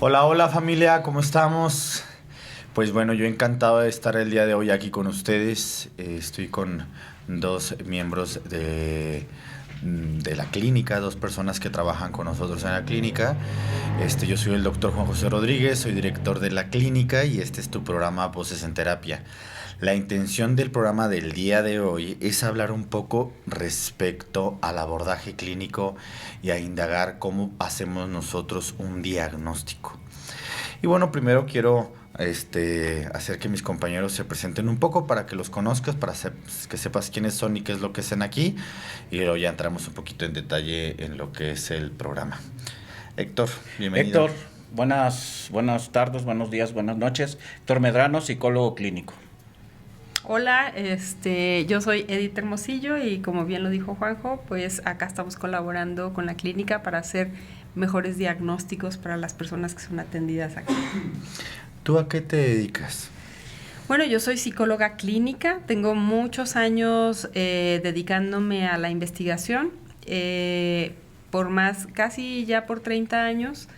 Hola, hola familia, ¿cómo estamos? Pues bueno, yo encantado de estar el día de hoy aquí con ustedes. Estoy con dos miembros de la clínica, dos personas que trabajan con nosotros en la clínica. Yo soy el doctor Juan José Rodríguez, soy director de la clínica y este es tu programa Voces en Terapia. La intención del programa del día de hoy es hablar un poco respecto al abordaje clínico y a indagar cómo hacemos nosotros un diagnóstico. Y bueno, primero quiero hacer que mis compañeros se presenten un poco para que los conozcas, que sepas quiénes son y qué es lo que hacen aquí. Y luego ya entramos un poquito en detalle en lo que es el programa. Héctor, bienvenido. Héctor, buenas tardes, buenos días, buenas noches. Héctor Medrano, psicólogo clínico. Hola, yo soy Edith Hermosillo y como bien lo dijo Juanjo, pues acá estamos colaborando con la clínica para hacer mejores diagnósticos para las personas que son atendidas aquí. ¿Tú a qué te dedicas? Bueno, yo soy psicóloga clínica, tengo muchos años dedicándome a la investigación, casi ya por 30 años,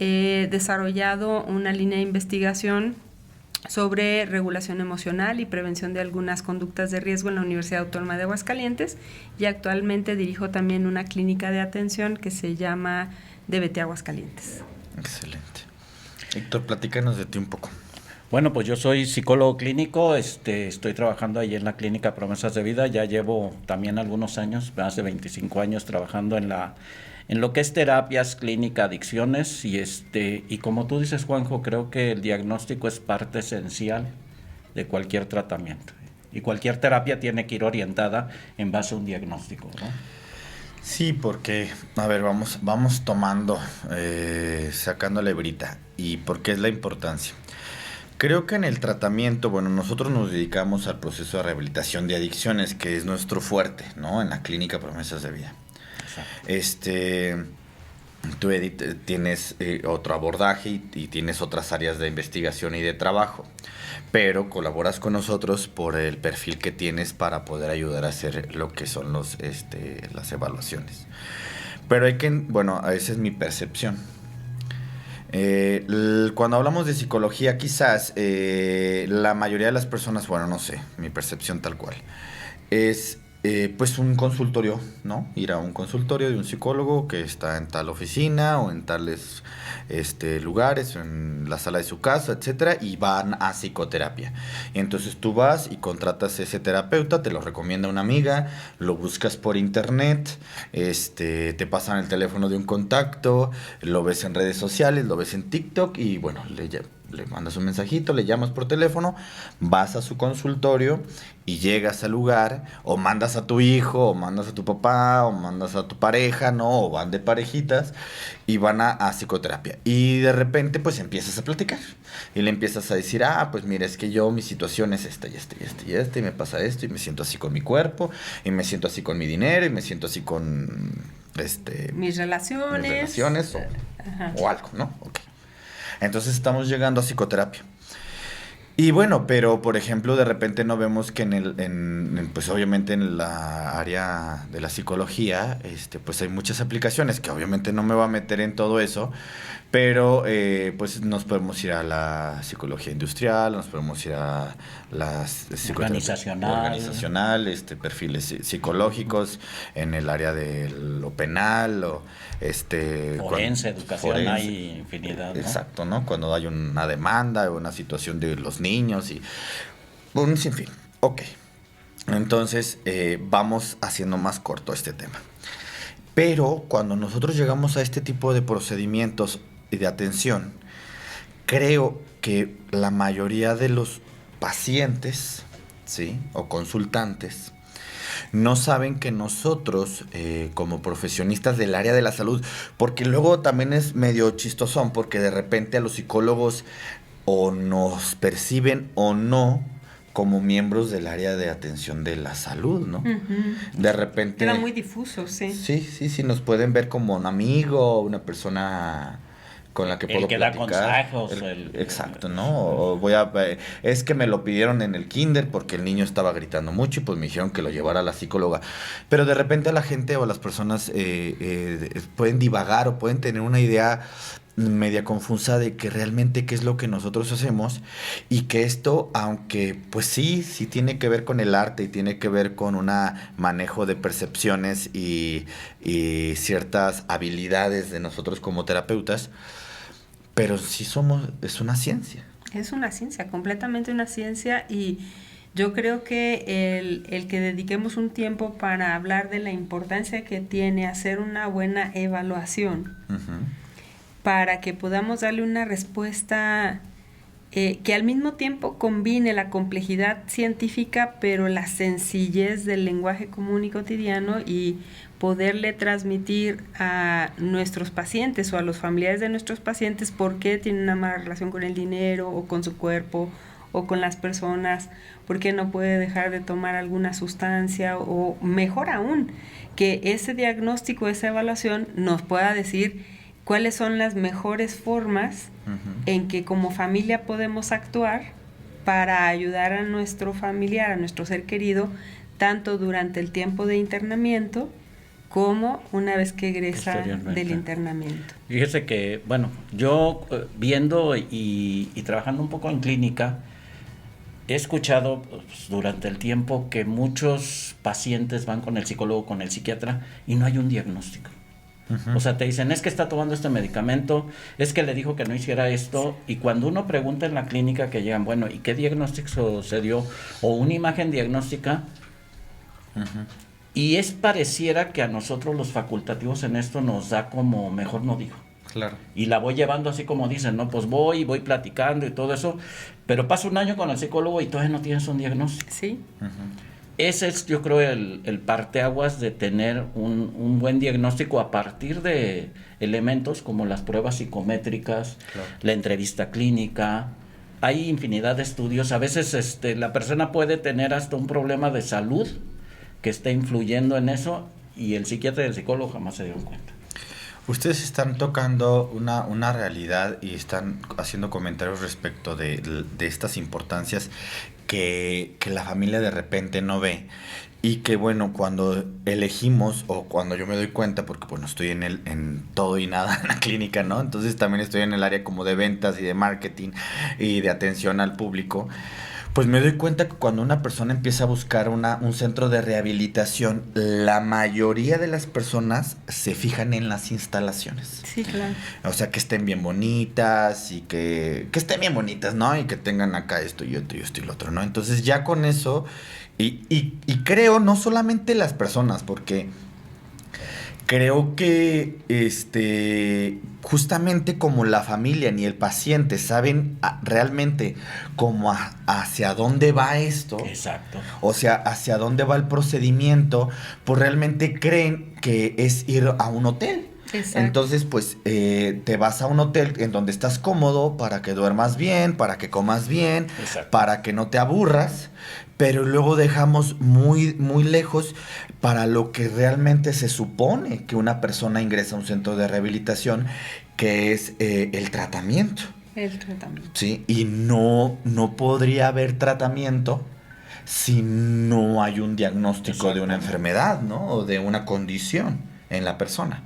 he desarrollado una línea de investigación sobre regulación emocional y prevención de algunas conductas de riesgo en la Universidad Autónoma de Aguascalientes y actualmente dirijo también una clínica de atención que se llama DBT Aguascalientes. Excelente. Héctor, platícanos de ti un poco. Bueno, pues yo soy psicólogo clínico, estoy trabajando ahí en la clínica Promesas de Vida, ya llevo también algunos años, más de 25 años trabajando en lo que es terapias, clínica, adicciones y como tú dices, Juanjo, creo que el diagnóstico es parte esencial de cualquier tratamiento y cualquier terapia tiene que ir orientada en base a un diagnóstico, ¿no? Sí, porque, a ver, vamos tomando, sacando la hebrita. ¿Y por qué es la importancia? Creo que en el tratamiento, bueno, nosotros nos dedicamos al proceso de rehabilitación de adicciones, que es nuestro fuerte, ¿no? En la clínica Promesas de Vida. Exacto. Tú, Edith, tienes otro abordaje y tienes otras áreas de investigación y de trabajo, pero colaboras con nosotros por el perfil que tienes para poder ayudar a hacer lo que son las evaluaciones. Pero bueno, esa es mi percepción. Cuando hablamos de psicología, quizás la mayoría de las personas, bueno, no sé, mi percepción tal cual, es pues un consultorio, ¿no? Ir a un consultorio de un psicólogo que está en tal oficina o en tales lugares, en la sala de su casa, etcétera, y van a psicoterapia. Y entonces tú vas y contratas a ese terapeuta, te lo recomienda una amiga, lo buscas por internet, te pasan el teléfono de un contacto, lo ves en redes sociales, lo ves en TikTok y bueno, le mandas un mensajito, le llamas por teléfono, vas a su consultorio y llegas al lugar, o mandas a tu hijo, o mandas a tu papá, o mandas a tu pareja, ¿no? O van de parejitas y van a psicoterapia. Y de repente, pues empiezas a platicar. Y le empiezas a decir, pues mira, es que mi situación es esta y esta y esta y esta, y me pasa esto, y me siento así con mi cuerpo, y me siento así con mi dinero, y me siento así con mis relaciones o algo, ¿no? Ok. Entonces estamos llegando a psicoterapia. Y bueno, pero por ejemplo, de repente no vemos que pues obviamente en la área de la psicología, pues hay muchas aplicaciones que obviamente no me voy a meter en todo eso, pero pues nos podemos ir a la psicología industrial, nos podemos ir a las organizacional, perfiles psicológicos en el área de lo penal o forense, educación, hay infinidad, ¿no? Exacto, ¿no? Cuando hay una demanda o una situación de los niños y un sinfín. Ok. Entonces, vamos haciendo más corto este tema. Pero cuando nosotros llegamos a este tipo de procedimientos y de atención, creo que la mayoría de los pacientes, ¿sí? O consultantes, no saben que nosotros, como profesionistas del área de la salud, porque luego también es medio chistosón, porque de repente a los psicólogos o nos perciben o no como miembros del área de atención de la salud, ¿no? Uh-huh. De repente... Era muy difuso, sí. Sí, nos pueden ver como un amigo, una persona con la que puedo platicar. El que da consejos. Exacto, ¿no? Es que me lo pidieron en el kinder porque el niño estaba gritando mucho y pues me dijeron que lo llevara a la psicóloga. Pero de repente la gente o las personas pueden divagar o pueden tener una idea media confusa de que realmente qué es lo que nosotros hacemos y que esto, aunque pues sí tiene que ver con el arte y tiene que ver con un manejo de percepciones y ciertas habilidades de nosotros como terapeutas, pero sí es una ciencia. Es una ciencia, completamente una ciencia, y yo creo que el que dediquemos un tiempo para hablar de la importancia que tiene hacer una buena evaluación, para que podamos darle una respuesta que al mismo tiempo combine la complejidad científica, pero la sencillez del lenguaje común y cotidiano, y poderle transmitir a nuestros pacientes o a los familiares de nuestros pacientes por qué tienen una mala relación con el dinero o con su cuerpo o con las personas, por qué no puede dejar de tomar alguna sustancia, o mejor aún, que ese diagnóstico, esa evaluación nos pueda decir cuáles son las mejores formas en que como familia podemos actuar para ayudar a nuestro familiar, a nuestro ser querido, tanto durante el tiempo de internamiento como una vez que egresa del internamiento. Fíjese que, bueno, yo viendo y trabajando un poco en clínica, he escuchado pues, durante el tiempo que muchos pacientes van con el psicólogo, con el psiquiatra, y no hay un diagnóstico. O sea, te dicen, es que está tomando este medicamento, es que le dijo que no hiciera esto, y cuando uno pregunta en la clínica que llegan, bueno, ¿y qué diagnóstico se dio? O una imagen diagnóstica, y pareciera que a nosotros los facultativos en esto nos da como, mejor no digo. Claro. Y la voy llevando así como dicen, ¿no? Pues voy platicando y todo eso, pero pasa un año con el psicólogo y todavía no tienes un diagnóstico. Sí. Ese es, yo creo, el parteaguas de tener un buen diagnóstico a partir de elementos como las pruebas psicométricas, claro, la entrevista clínica. Hay infinidad de estudios. A veces la persona puede tener hasta un problema de salud que está influyendo en eso, y el psiquiatra y el psicólogo jamás se dieron cuenta. Ustedes están tocando una realidad y están haciendo comentarios respecto de estas importancias que la familia de repente no ve, y que bueno, cuando elegimos o cuando yo me doy cuenta, porque bueno, estoy en todo y nada en la clínica, ¿no? Entonces también estoy en el área como de ventas y de marketing y de atención al público. Pues me doy cuenta que cuando una persona empieza a buscar un centro de rehabilitación, la mayoría de las personas se fijan en las instalaciones. Sí, claro. O sea, que estén bien bonitas y que estén bien bonitas, ¿no? Y que tengan acá esto y esto y esto y lo otro, ¿no? Entonces ya con eso, y creo no solamente las personas, porque creo que justamente como la familia ni el paciente saben realmente como hacia dónde va esto. Exacto. O sea, hacia dónde va el procedimiento, pues realmente creen que es ir a un hotel. Exacto. Entonces, pues te vas a un hotel en donde estás cómodo para que duermas bien, para que comas bien, exacto, para que no te aburras, pero luego dejamos muy, muy lejos para lo que realmente se supone que una persona ingresa a un centro de rehabilitación, que es el tratamiento. El tratamiento. Sí, y no podría haber tratamiento si no hay un diagnóstico de una enfermedad, ¿no? O de una condición en la persona.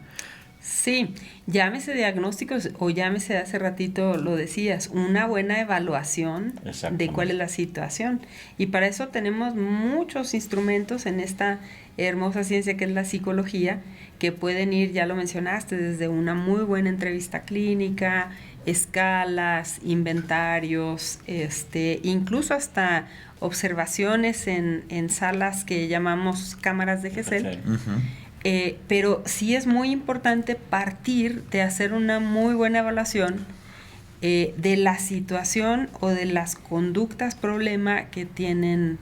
Sí, llámese diagnósticos o llámese, hace ratito lo decías, una buena evaluación de cuál es la situación. Y para eso tenemos muchos instrumentos en esta hermosa ciencia que es la psicología, que pueden ir, ya lo mencionaste, desde una muy buena entrevista clínica, escalas, inventarios, incluso hasta observaciones en salas que llamamos cámaras de Gesell. Pero sí es muy importante partir de hacer una muy buena evaluación de la situación o de las conductas problema que tienen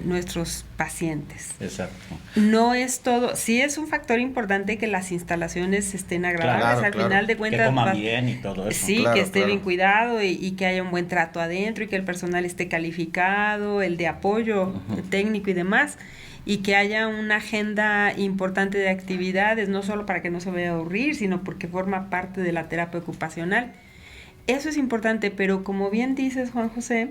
nuestros pacientes. Exacto. No es todo, sí es un factor importante que las instalaciones estén agradables, al final de cuentas. Que coman bien y todo eso. Sí, que esté bien cuidado y que haya un buen trato adentro y que el personal esté calificado, el de apoyo técnico y demás. Y que haya una agenda importante de actividades, no solo para que no se vaya a aburrir, sino porque forma parte de la terapia ocupacional. Eso es importante, pero como bien dices, Juan José,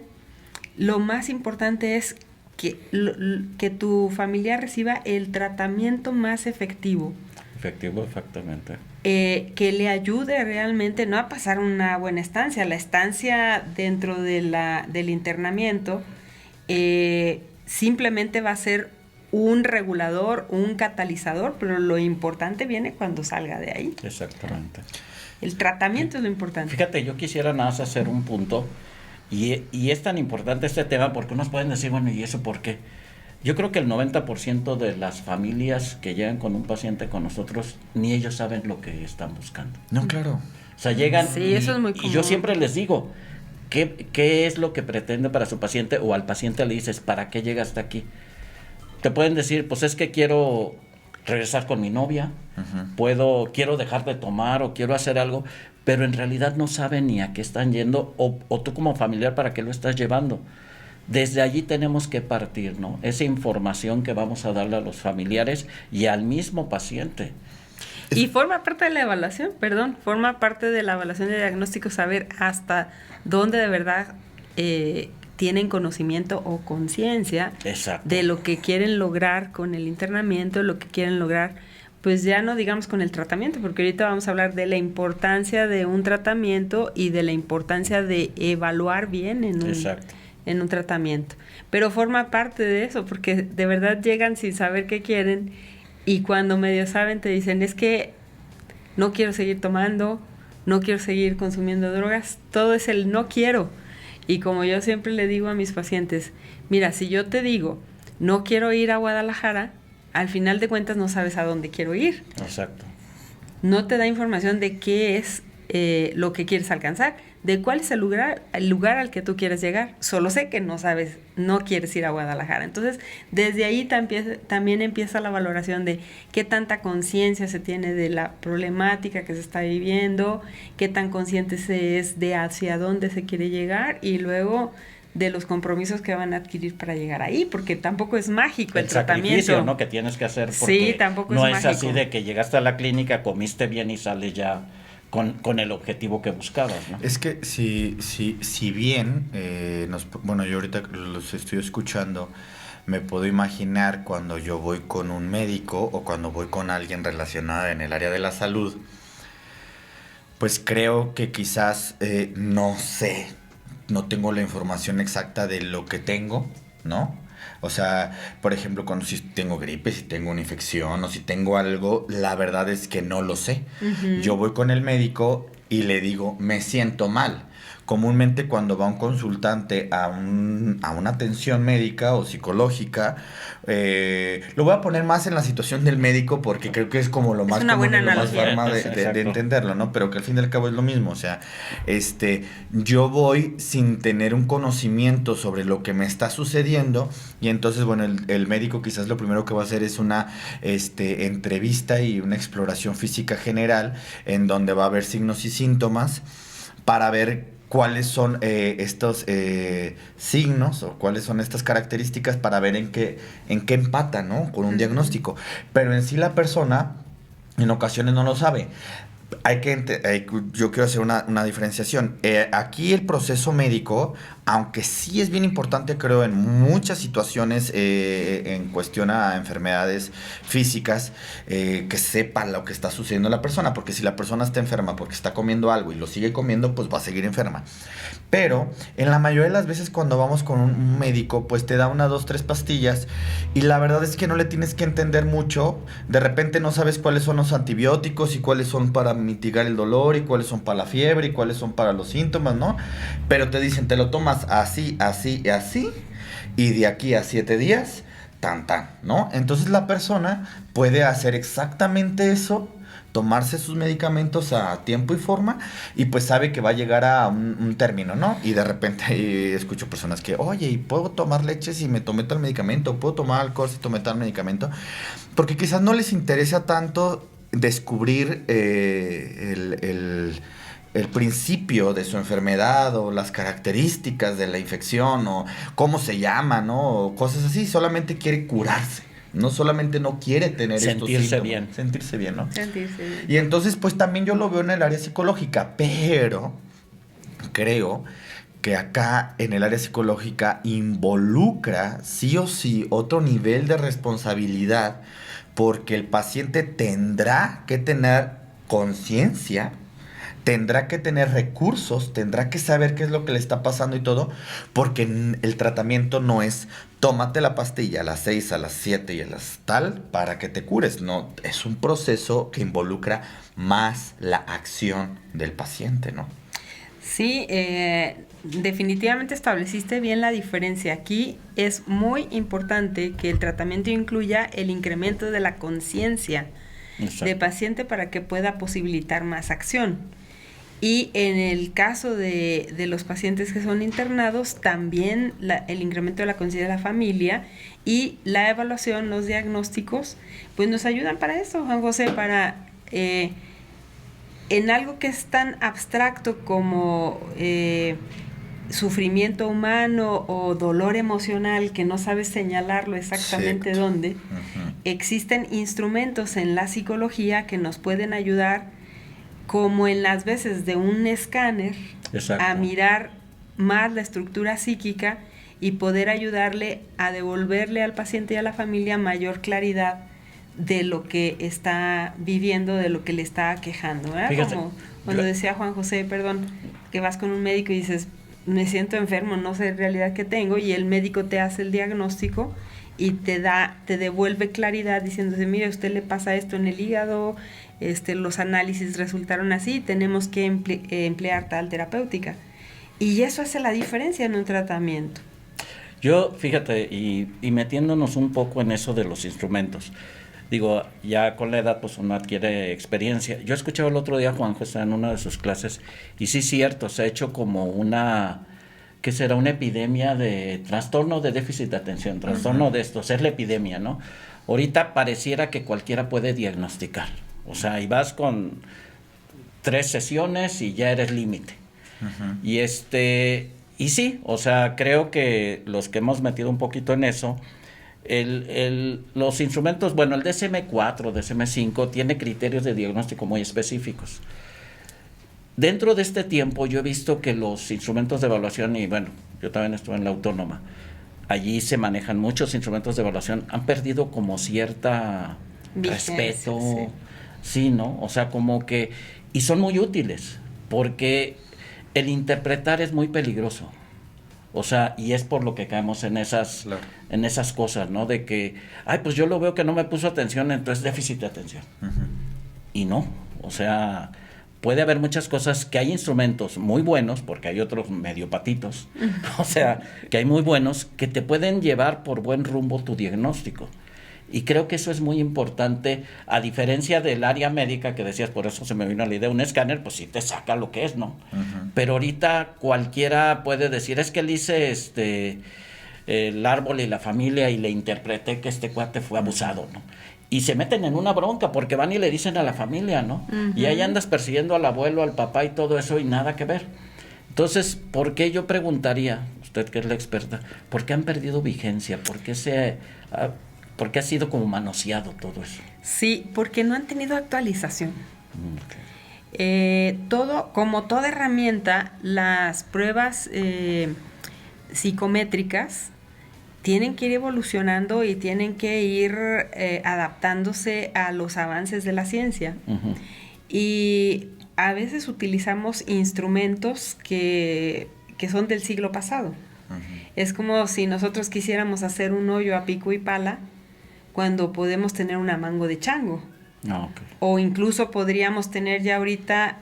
lo más importante es que tu familiar reciba el tratamiento más efectivo. Efectivo, exactamente. que le ayude realmente no a pasar una buena estancia. La estancia dentro del internamiento simplemente va a ser un regulador, un catalizador, pero lo importante viene cuando salga de ahí. Exactamente. El tratamiento es lo importante. Fíjate, yo quisiera nada más hacer un punto, y es tan importante este tema porque unos pueden decir, bueno, ¿y eso por qué? Yo creo que el 90% de las familias que llegan con un paciente con nosotros, ni ellos saben lo que están buscando. No, claro. O sea, llegan Sí, eso es muy común. y yo siempre les digo, ¿qué es lo que pretende para su paciente? O al paciente le dices, ¿para qué llega hasta aquí? Te pueden decir, pues es que quiero regresar con mi novia, quiero dejar de tomar o quiero hacer algo, pero en realidad no saben ni a qué están yendo o tú como familiar para qué lo estás llevando. Desde allí tenemos que partir, ¿no? Esa información que vamos a darle a los familiares y al mismo paciente. Y forma parte de la evaluación, forma parte de la evaluación de diagnóstico, saber hasta dónde de verdad tienen conocimiento o conciencia de lo que quieren lograr con el internamiento, lo que quieren lograr, pues ya no digamos con el tratamiento, porque ahorita vamos a hablar de la importancia de un tratamiento y de la importancia de evaluar bien en un tratamiento. Pero forma parte de eso, porque de verdad llegan sin saber qué quieren y cuando medio saben te dicen, es que no quiero seguir tomando, no quiero seguir consumiendo drogas, todo es el no quiero. Y como yo siempre le digo a mis pacientes, mira, si yo te digo, no quiero ir a Guadalajara, al final de cuentas no sabes a dónde quiero ir. Exacto. No te da información de qué es lo que quieres alcanzar, de cuál es el lugar al que tú quieres llegar. Solo sé que no sabes, no quieres ir a Guadalajara. Entonces, desde ahí también empieza la valoración de qué tanta conciencia se tiene de la problemática que se está viviendo, qué tan consciente se es de hacia dónde se quiere llegar y luego de los compromisos que van a adquirir para llegar ahí, porque tampoco es mágico el tratamiento. Sacrificio, ¿no? Que tienes que hacer porque sí, tampoco no es es mágico. así de que llegaste a la clínica, comiste bien y sales ya con el objetivo que buscabas, ¿no? Es que si bien, bueno, yo ahorita los estoy escuchando, me puedo imaginar cuando yo voy con un médico o cuando voy con alguien relacionado en el área de la salud, pues creo que quizás, no sé, no tengo la información exacta de lo que tengo, ¿no? O sea, por ejemplo, cuando si tengo gripe, si tengo una infección o si tengo algo, la verdad es que no lo sé. Yo voy con el médico y le digo, me siento mal. Comúnmente cuando va un consultante a una atención médica o psicológica, lo voy a poner más en la situación del médico porque creo que es como lo más una común buena y lo más analogía. forma de entenderlo, ¿no? Pero que al fin y al cabo es lo mismo, o sea, yo voy sin tener un conocimiento sobre lo que me está sucediendo y entonces, bueno, el médico quizás lo primero que va a hacer es una entrevista y una exploración física general en donde va a haber signos y síntomas para ver cuáles son estos signos o cuáles son estas características para ver en qué empata, ¿no? Con un diagnóstico. Pero en sí la persona en ocasiones no lo sabe. Yo quiero hacer una diferenciación. Aquí el proceso médico, aunque sí es bien importante, creo, en muchas situaciones en cuestión a enfermedades físicas, que sepa lo que está sucediendo a la persona, porque si la persona está enferma porque está comiendo algo y lo sigue comiendo, pues va a seguir enferma. Pero en la mayoría de las veces cuando vamos con un médico, pues te da 1, 2, 3 pastillas y la verdad es que no le tienes que entender mucho. De repente no sabes cuáles son los antibióticos y cuáles son para mitigar el dolor y cuáles son para la fiebre y cuáles son para los síntomas, ¿no? Pero te dicen, te lo tomas así, así y así y de aquí a 7 días, tan, ¿no? Entonces la persona puede hacer exactamente eso, tomarse sus medicamentos a tiempo y forma y pues sabe que va a llegar a un término, ¿no? Y de repente escucho personas que, oye, ¿y puedo tomar leche si me tomé tal medicamento? ¿Puedo tomar alcohol si tomé tal medicamento? Porque quizás no les interesa tanto descubrir el principio de su enfermedad o las características de la infección o cómo se llama, ¿no? O cosas así, solamente quiere curarse. No solamente no quiere tener sentirse bien. Sentirse bien, ¿no? Sentirse bien. Y entonces, pues también yo lo veo en el área psicológica, pero creo que acá en el área psicológica involucra sí o sí otro nivel de responsabilidad porque el paciente tendrá que tener conciencia, tendrá que tener recursos, tendrá que saber qué es lo que le está pasando y todo, porque el tratamiento no es tómate la pastilla a las 6, a las 7 y a las tal para que te cures. No, es un proceso que involucra más la acción del paciente, ¿no? Sí, definitivamente estableciste bien la diferencia. Aquí es muy importante que el tratamiento incluya el incremento de la conciencia del paciente para que pueda posibilitar más acción. Y en el caso de los pacientes que son internados, también el incremento de la conciencia de la familia y la evaluación, los diagnósticos, pues nos ayudan para eso, Juan José, para en algo que es tan abstracto como sufrimiento humano o dolor emocional que no sabes señalarlo exactamente dónde, existen instrumentos en la psicología que nos pueden ayudar, como en las veces de un escáner, a mirar más la estructura psíquica y poder ayudarle a devolverle al paciente y a la familia mayor claridad de lo que está viviendo, de lo que le está quejando, ¿verdad? Fíjate, como cuando decía Juan José, que vas con un médico y dices, me siento enfermo, no sé en realidad qué tengo, y el médico te hace el diagnóstico y te devuelve claridad diciéndose, mire, a usted le pasa esto en el hígado, los análisis resultaron así, tenemos que emplear tal terapéutica. Y eso hace la diferencia en un tratamiento. Yo, fíjate, y metiéndonos un poco en eso de los instrumentos, digo, ya con la edad pues uno adquiere experiencia. Yo escuchaba el otro día a Juan José en una de sus clases, y sí es cierto, se ha hecho como ¿qué será? Una epidemia de trastorno de déficit de atención, trastorno de esto, es la epidemia, ¿no? Ahorita pareciera que cualquiera puede diagnosticar, o sea, y vas con 3 sesiones y ya eres límite. Y sí, o sea, creo que los que hemos metido un poquito en eso, los instrumentos, bueno, el DSM-4, DSM-5 tiene criterios de diagnóstico muy específicos. Dentro de este tiempo yo he visto que los instrumentos de evaluación, y bueno, yo también estuve en la Autónoma, allí se manejan muchos instrumentos de evaluación, han perdido como cierta respeto, sí, ¿no? O sea, como que, y son muy útiles, porque el interpretar es muy peligroso. O sea, y es por lo que caemos en esas cosas, ¿no? De que, pues yo lo veo que no me puso atención, entonces déficit de atención. Y no, o sea, puede haber muchas cosas, que hay instrumentos muy buenos, porque hay otros medio patitos, o sea, que hay muy buenos, que te pueden llevar por buen rumbo tu diagnóstico. Y creo que eso es muy importante, a diferencia del área médica que decías, por eso se me vino la idea, un escáner, pues sí te saca lo que es, ¿no? Pero ahorita cualquiera puede decir, es que le hice el árbol y la familia y le interpreté que este cuate fue abusado, ¿no? Y se meten en una bronca porque van y le dicen a la familia, ¿no? Y ahí andas persiguiendo al abuelo, al papá y todo eso y nada que ver. Entonces, ¿por qué yo preguntaría, usted que es la experta, por qué han perdido vigencia? ¿Por qué ha sido como manoseado todo eso? Sí, porque no han tenido actualización. Como toda herramienta, las pruebas psicométricas tienen que ir evolucionando y tienen que ir adaptándose a los avances de la ciencia. Y a veces utilizamos instrumentos que son del siglo pasado. Es como si nosotros quisiéramos hacer un hoyo a pico y pala cuando podemos tener una mango de chango. O incluso podríamos tener ya ahorita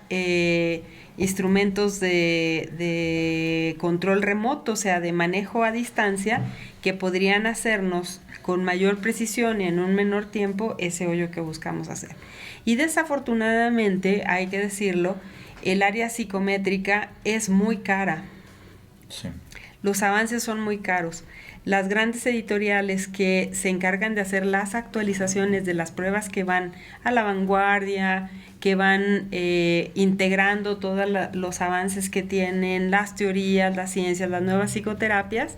instrumentos de control remoto, o sea, de manejo a distancia, que podrían hacernos con mayor precisión y en un menor tiempo ese hoyo que buscamos hacer. Y desafortunadamente, hay que decirlo, el área psicométrica es muy cara. Sí. Los avances son muy caros. Las grandes editoriales que se encargan de hacer las actualizaciones de las pruebas que van a la vanguardia, que van integrando todos los avances que tienen, las teorías, las ciencias, las nuevas psicoterapias,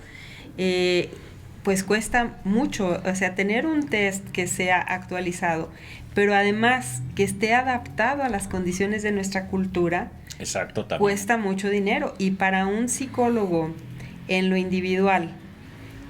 pues cuesta mucho. O sea, tener un test que sea actualizado, pero además que esté adaptado a las condiciones de nuestra cultura, exacto, también cuesta mucho dinero. Y para un psicólogo en lo individual,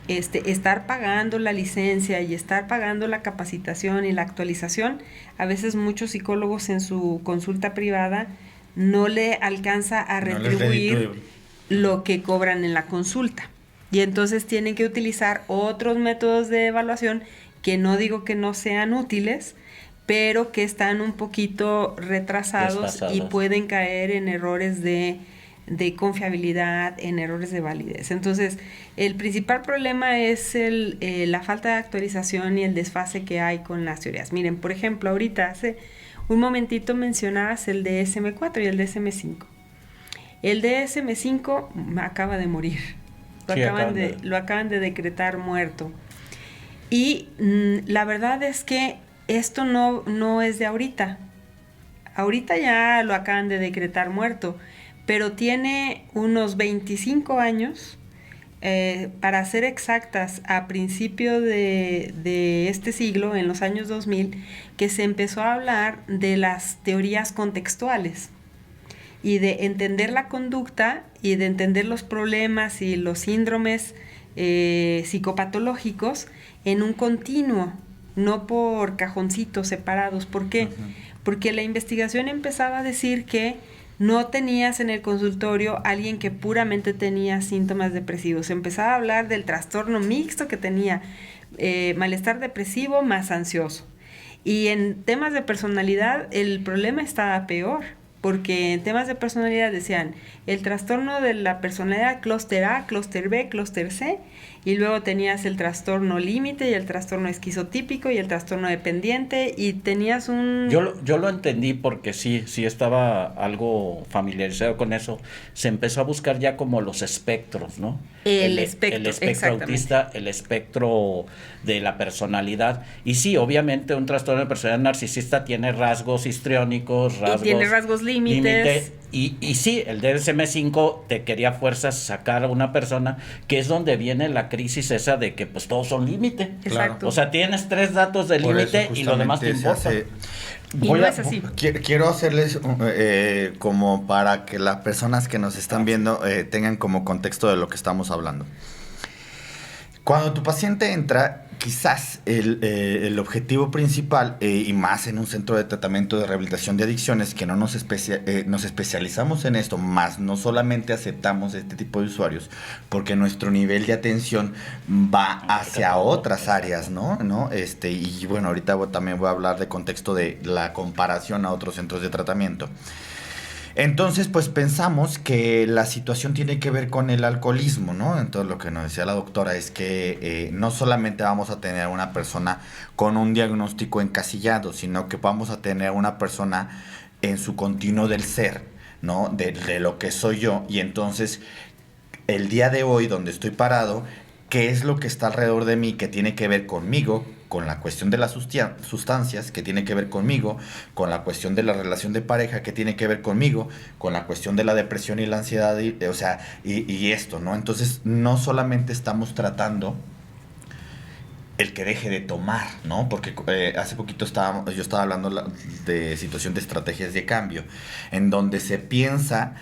estar pagando la licencia y estar pagando la capacitación y la actualización, a veces muchos psicólogos en su consulta privada no le alcanza a retribuir lo que cobran en la consulta. Y entonces tienen que utilizar otros métodos de evaluación que no digo que no sean útiles, pero que están un poquito retrasados y pueden caer en errores de confiabilidad, en errores de validez. Entonces, el principal problema es la falta de actualización y el desfase que hay con las teorías. Miren, por ejemplo, ahorita hace un momentito mencionabas el DSM-4 y el DSM-5. El DSM-5 acaba de morir. Lo acaban de decretar muerto. Y la verdad es que esto no es de ahorita. Ahorita ya lo acaban de decretar muerto, pero tiene unos 25 años, para ser exactas, a principio de este siglo, en los años 2000, que se empezó a hablar de las teorías contextuales y de entender la conducta y de entender los problemas y los síndromes psicopatológicos en un continuo, no por cajoncitos separados. ¿Por qué? Porque la investigación empezaba a decir que no tenías en el consultorio alguien que puramente tenía síntomas depresivos. Empezaba a hablar del trastorno mixto que tenía malestar depresivo más ansioso. Y en temas de personalidad el problema estaba peor, porque en temas de personalidad decían el trastorno de la personalidad clúster A, clúster B, clúster C, y luego tenías el trastorno límite y el trastorno esquizotípico y el trastorno dependiente, y tenías un... Yo lo entendí porque sí estaba algo familiarizado con eso. Se empezó a buscar ya como los espectros, ¿no? El espectro autista, el espectro de la personalidad. Y sí, obviamente un trastorno de personalidad narcisista tiene rasgos histriónicos, y tiene rasgos límites. Y sí, el DSM-5 te quería fuerzas sacar a una persona, que es donde viene la crisis esa de que pues todos son límite. Exacto. O sea, tienes 3 datos de límite y lo demás te importa. Es así. Quiero hacerles como para que las personas que nos están viendo tengan como contexto de lo que estamos hablando. Cuando tu paciente entra, quizás el objetivo principal, y más en un centro de tratamiento de rehabilitación de adicciones, que no nos especializamos en esto, más no solamente aceptamos este tipo de usuarios, porque nuestro nivel de atención va hacia otras áreas, ¿no? Y bueno, ahorita también voy a hablar de contexto de la comparación a otros centros de tratamiento. Entonces, pues pensamos que la situación tiene que ver con el alcoholismo, ¿no? Entonces, lo que nos decía la doctora es que no solamente vamos a tener una persona con un diagnóstico encasillado, sino que vamos a tener una persona en su continuo del ser, ¿no? De lo que soy yo. Y entonces, el día de hoy, donde estoy parado, ¿qué es lo que está alrededor de mí que tiene que ver conmigo? Con la cuestión de las sustancias, que tiene que ver conmigo, con la cuestión de la relación de pareja, que tiene que ver conmigo, con la cuestión de la depresión y la ansiedad, y esto, ¿no? Entonces, no solamente estamos tratando el que deje de tomar, ¿no? Porque hace poquito yo estaba hablando de situación de estrategias de cambio, en donde se piensa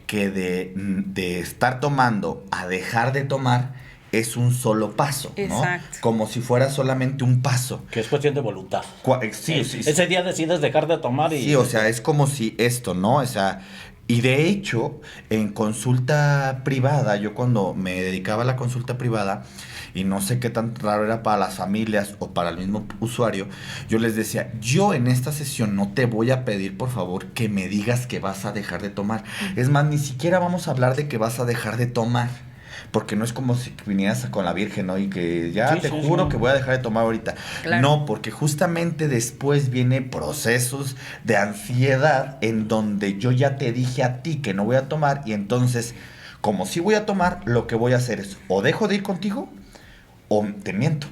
que de estar tomando a dejar de tomar es un solo paso, ¿no? Exacto. Como si fuera solamente un paso. Que es cuestión de voluntad. Sí. Ese día decides dejar de tomar y... Sí, o sea, es como si esto, ¿no? O sea, y de hecho, en consulta privada, yo cuando me dedicaba a la consulta privada, y no sé qué tan raro era para las familias o para el mismo usuario, yo les decía, yo en esta sesión no te voy a pedir, por favor, que me digas que vas a dejar de tomar. Es más, ni siquiera vamos a hablar de que vas a dejar de tomar. Porque no es como si vinieras con la Virgen, ¿no? Y que ya te juro que voy a dejar de tomar ahorita. Claro. No, porque justamente después vienen procesos de ansiedad en donde yo ya te dije a ti que no voy a tomar, y entonces, como sí voy a tomar, lo que voy a hacer es o dejo de ir contigo o te miento.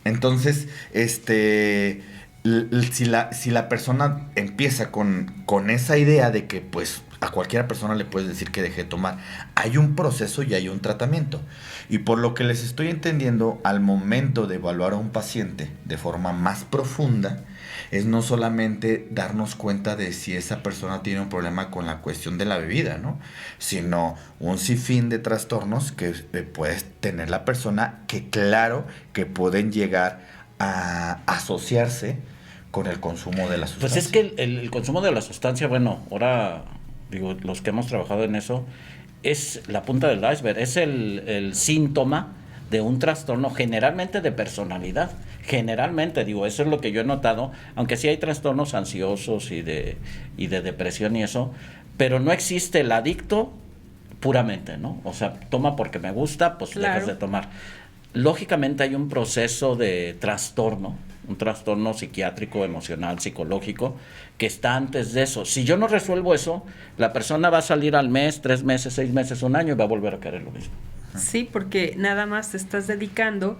Entonces, si la persona empieza con esa idea de que pues a cualquier persona le puedes decir que deje de tomar. Hay un proceso y hay un tratamiento. Y por lo que les estoy entendiendo, al momento de evaluar a un paciente de forma más profunda, es no solamente darnos cuenta de si esa persona tiene un problema con la cuestión de la bebida, ¿no? Sino un sinfín de trastornos que puede tener la persona, que claro que pueden llegar a asociarse con el consumo de la sustancia. Pues es que el consumo de la sustancia, bueno, ahora digo, los que hemos trabajado en eso, es la punta del iceberg, es el síntoma de un trastorno generalmente de personalidad. Generalmente, digo, eso es lo que yo he notado, aunque sí hay trastornos ansiosos y de depresión y eso, pero no existe el adicto puramente, ¿no? O sea, toma porque me gusta, pues claro, dejas de tomar. Lógicamente hay un proceso de trastorno, un trastorno psiquiátrico, emocional, psicológico, que está antes de eso. Si yo no resuelvo eso, la persona va a salir al mes, 3 meses, 6 meses, 1 año y va a volver a querer lo mismo. Sí, porque nada más te estás dedicando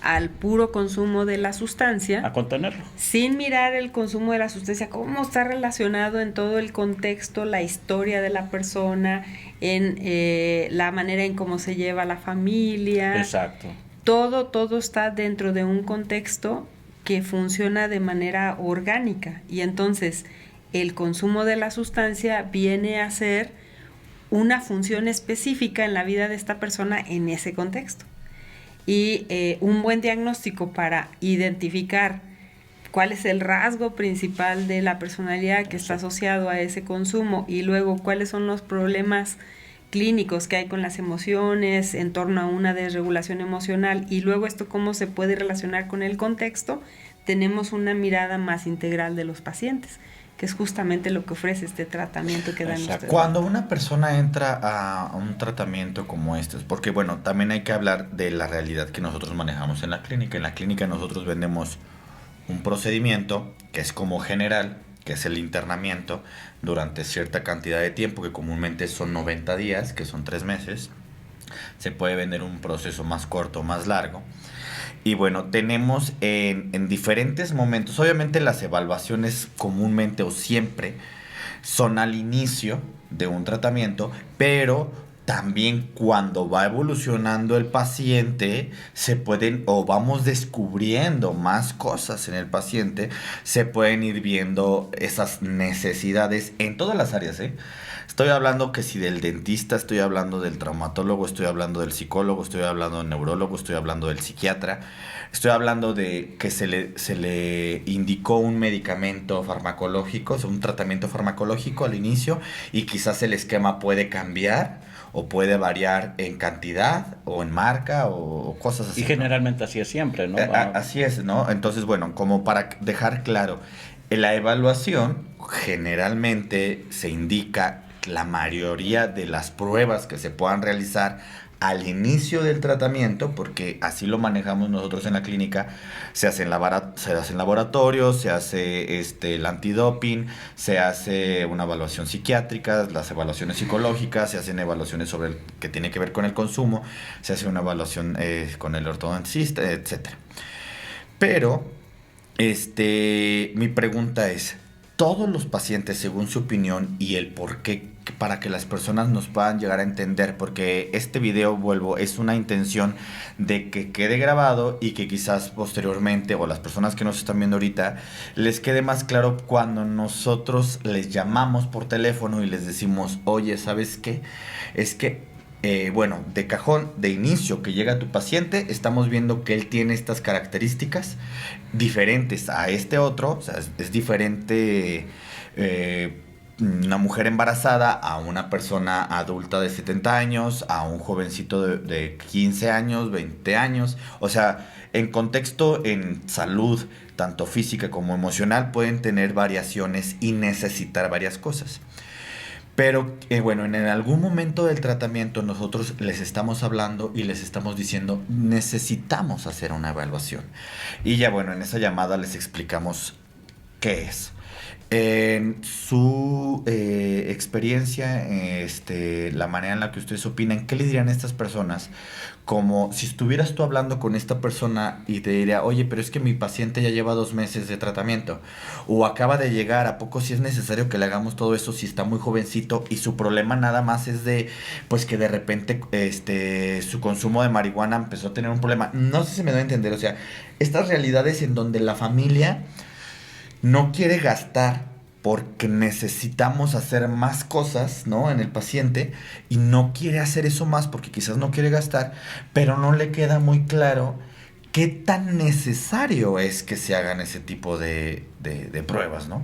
al puro consumo de la sustancia. A contenerlo. Sin mirar el consumo de la sustancia, cómo está relacionado en todo el contexto, la historia de la persona, en la manera en cómo se lleva la familia. Exacto. Todo está dentro de un contexto que funciona de manera orgánica. Y entonces el consumo de la sustancia viene a ser una función específica en la vida de esta persona en ese contexto. Y un buen diagnóstico para identificar cuál es el rasgo principal de la personalidad que está asociado a ese consumo y luego cuáles son los problemas clínicos que hay con las emociones en torno a una desregulación emocional y luego esto cómo se puede relacionar con el contexto, tenemos una mirada más integral de los pacientes, que es justamente lo que ofrece este tratamiento que dan ustedes. Cuando una persona entra a un tratamiento como este, porque bueno, también hay que hablar de la realidad que nosotros manejamos en la clínica. En la clínica nosotros vendemos un procedimiento que es como general, que es el internamiento durante cierta cantidad de tiempo, que comúnmente son 90 días, que son 3 meses. Se puede vender un proceso más corto, más largo. Y bueno, tenemos en diferentes momentos, obviamente las evaluaciones comúnmente o siempre son al inicio de un tratamiento, pero también cuando va evolucionando el paciente, se pueden o vamos descubriendo más cosas en el paciente, se pueden ir viendo esas necesidades en todas las áreas, ¿eh? Estoy hablando que si del dentista, estoy hablando del traumatólogo, estoy hablando del psicólogo, estoy hablando del neurólogo, estoy hablando del psiquiatra, estoy hablando de que se le indicó un medicamento farmacológico, o sea, un tratamiento farmacológico al inicio y quizás el esquema puede cambiar o puede variar en cantidad o en marca o cosas así. Y generalmente, ¿no? Así es siempre, ¿no? Así es, ¿no? Entonces, bueno, como para dejar claro, en la evaluación generalmente se indica la mayoría de las pruebas que se puedan realizar al inicio del tratamiento, porque así lo manejamos nosotros en la clínica, se hace en laboratorios, se hace el antidoping, se hace una evaluación psiquiátrica, las evaluaciones psicológicas, se hacen evaluaciones sobre que tiene que ver con el consumo, se hace una evaluación con el ortodoncista, etcétera. Pero mi pregunta es, todos los pacientes, según su opinión y el por qué, para que las personas nos puedan llegar a entender, porque este video, vuelvo, es una intención de que quede grabado y que quizás posteriormente, o las personas que nos están viendo ahorita, les quede más claro cuando nosotros les llamamos por teléfono y les decimos, oye, ¿sabes qué? Es que bueno, de cajón, de inicio que llega tu paciente, estamos viendo que él tiene estas características diferentes a este otro, o sea, es diferente una mujer embarazada a una persona adulta de 70 años, a un jovencito de 15 años, 20 años, o sea, en contexto, en salud, tanto física como emocional, pueden tener variaciones y necesitar varias cosas. Pero bueno, en algún momento del tratamiento nosotros les estamos hablando y les estamos diciendo, necesitamos hacer una evaluación. Y ya bueno, en esa llamada les explicamos qué es. En su experiencia, la manera en la que ustedes opinan, ¿qué le dirían a estas personas? Como si estuvieras tú hablando con esta persona y te diría, oye, pero es que mi paciente ya lleva 2 meses de tratamiento o acaba de llegar, ¿a poco si es necesario que le hagamos todo eso si está muy jovencito y su problema nada más es de, pues que de repente su consumo de marihuana empezó a tener un problema? No sé si me da a entender, o sea, estas realidades en donde la familia no quiere gastar porque necesitamos hacer más cosas, ¿no? En el paciente y no quiere hacer eso más porque quizás no quiere gastar, pero no le queda muy claro qué tan necesario es que se hagan ese tipo de pruebas, ¿no?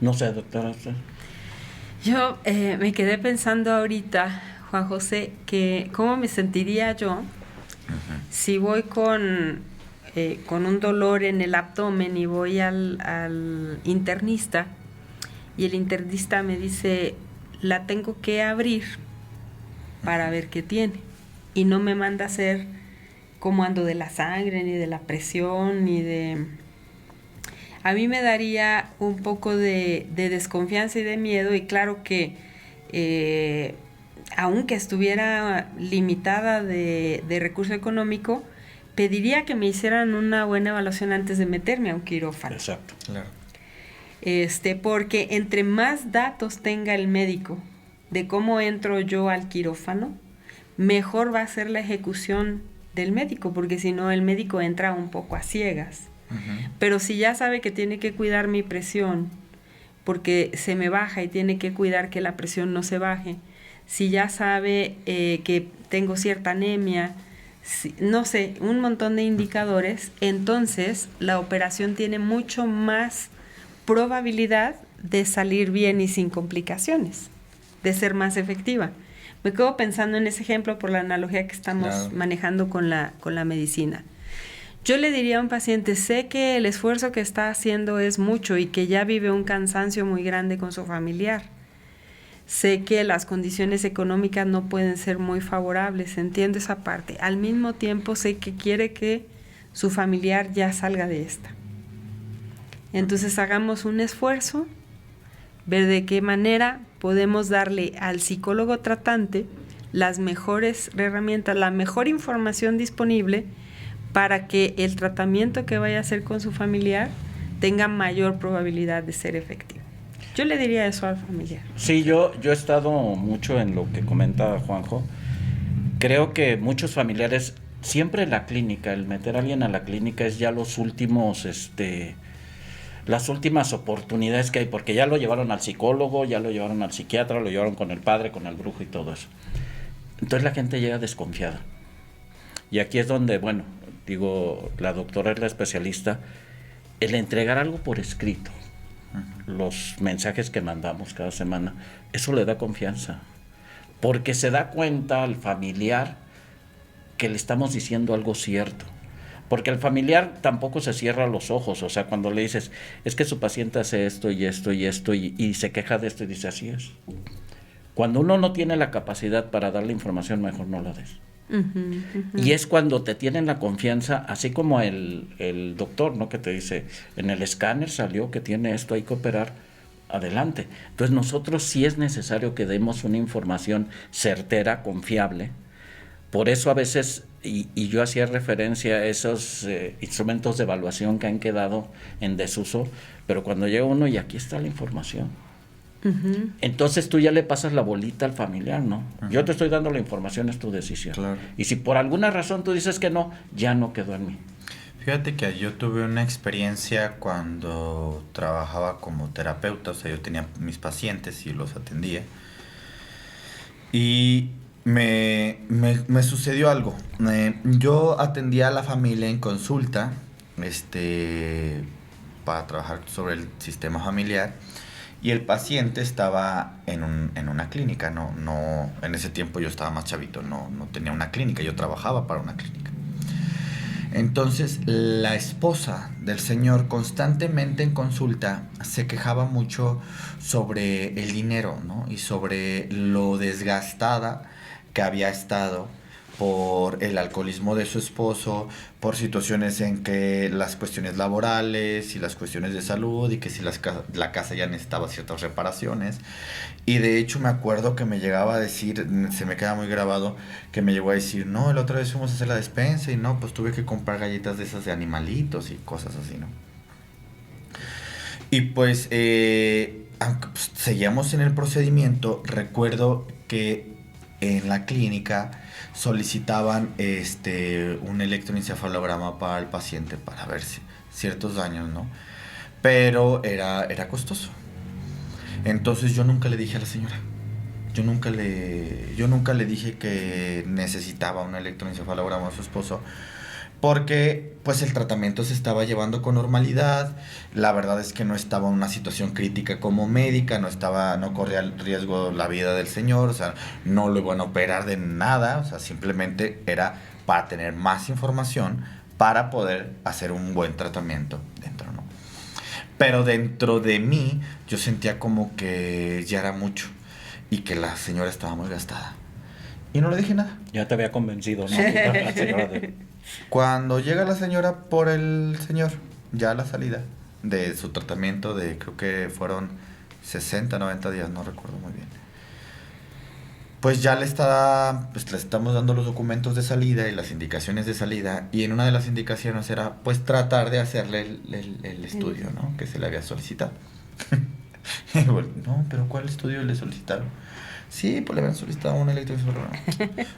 No sé, doctora. Yo me quedé pensando ahorita, Juan José, que cómo me sentiría yo si voy con un dolor en el abdomen y voy al internista y el internista me dice, la tengo que abrir para ver qué tiene y no me manda a hacer cómo ando de la sangre, ni de la presión, ni de... A mí me daría un poco de desconfianza y de miedo y claro que aunque estuviera limitada de recurso económico, pediría que me hicieran una buena evaluación antes de meterme a un quirófano. Exacto. Claro. Porque entre más datos tenga el médico de cómo entro yo al quirófano, mejor va a ser la ejecución del médico, porque si no el médico entra un poco a ciegas. Pero si ya sabe que tiene que cuidar mi presión, porque se me baja y tiene que cuidar que la presión no se baje, si ya sabe que tengo cierta anemia, no sé, un montón de indicadores, entonces la operación tiene mucho más probabilidad de salir bien y sin complicaciones, de ser más efectiva. Me quedo pensando en ese ejemplo por la analogía que estamos manejando con la medicina. Yo le diría a un paciente, sé que el esfuerzo que está haciendo es mucho y que ya vive un cansancio muy grande con su familiar. Sé que las condiciones económicas no pueden ser muy favorables, entiendo esa parte. Al mismo tiempo sé que quiere que su familiar ya salga de esta. Entonces hagamos un esfuerzo, ver de qué manera podemos darle al psicólogo tratante las mejores herramientas, la mejor información disponible para que el tratamiento que vaya a hacer con su familiar tenga mayor probabilidad de ser efectivo. Yo le diría eso al familiar. Sí, yo he estado mucho en lo que comenta Juanjo. Creo que muchos familiares, siempre la clínica, el meter a alguien a la clínica es ya los últimos, las últimas oportunidades que hay, porque ya lo llevaron al psicólogo, ya lo llevaron al psiquiatra, lo llevaron con el padre, con el brujo y todo eso. Entonces la gente llega desconfiada. Y aquí es donde, bueno, digo, la doctora es la especialista, el entregar algo por escrito, los mensajes que mandamos cada semana, eso le da confianza, porque se da cuenta al familiar que le estamos diciendo algo cierto, porque el familiar tampoco se cierra los ojos, o sea, cuando le dices, es que su paciente hace esto y esto y esto y se queja de esto y dice, así es. Cuando uno no tiene la capacidad para darle información, mejor no la des. Y es cuando te tienen la confianza, así como el doctor, ¿no? Que te dice, en el escáner salió que tiene esto, hay que operar, adelante. Entonces nosotros sí es necesario que demos una información certera, confiable. Por eso a veces, y yo hacía referencia a esos instrumentos de evaluación que han quedado en desuso, pero cuando llega uno y aquí está la información. Entonces tú ya le pasas la bolita al familiar, ¿no? Yo te estoy dando la información, es tu decisión. Claro. Y si por alguna razón tú dices que no, ya no quedó en mí. Fíjate que yo tuve una experiencia cuando trabajaba como terapeuta, o sea, yo tenía mis pacientes y los atendía. Y me sucedió algo. Yo atendía a la familia en consulta, para trabajar sobre el sistema familiar. Y el paciente estaba en una clínica, no, en ese tiempo yo estaba más chavito, no tenía una clínica, yo trabajaba para una clínica. Entonces, la esposa del señor constantemente en consulta se quejaba mucho sobre el dinero, ¿no? Y sobre lo desgastada que había estado por el alcoholismo de su esposo, por situaciones en que las cuestiones laborales y las cuestiones de salud y que si la casa ya necesitaba ciertas reparaciones. Y de hecho me acuerdo que me llegaba a decir, se me queda muy grabado, que me llegó a decir, no, la otra vez fuimos a hacer la despensa y no, pues tuve que comprar galletas de esas de animalitos y cosas así, ¿no? Y pues, aunque pues, seguíamos en el procedimiento, recuerdo que en la clínica solicitaban un electroencefalograma para el paciente para ver ciertos daños, ¿no? Pero era costoso. Entonces yo nunca le dije a la señora. Yo nunca le dije que necesitaba un electroencefalograma a su esposo. Porque pues el tratamiento se estaba llevando con normalidad. La verdad es que no estaba en una situación crítica como médica, no corría el riesgo la vida del señor, o sea, no lo iban a operar de nada, o sea, simplemente era para tener más información para poder hacer un buen tratamiento dentro, ¿no? Pero dentro de mí yo sentía como que ya era mucho y que la señora estaba muy gastada. Y no le dije nada. Ya te había convencido, ¿no? La señora Cuando llega la señora por el señor, ya a la salida de su tratamiento de, creo que fueron 60, 90 días, no recuerdo muy bien. Pues ya le estamos dando los documentos de salida y las indicaciones de salida. Y en una de las indicaciones era, pues, tratar de hacerle el estudio, ¿no? Que se le había solicitado. Y bueno, no, pero ¿cuál estudio le solicitaron? Sí, pues le habían solicitado un electroencefalograma.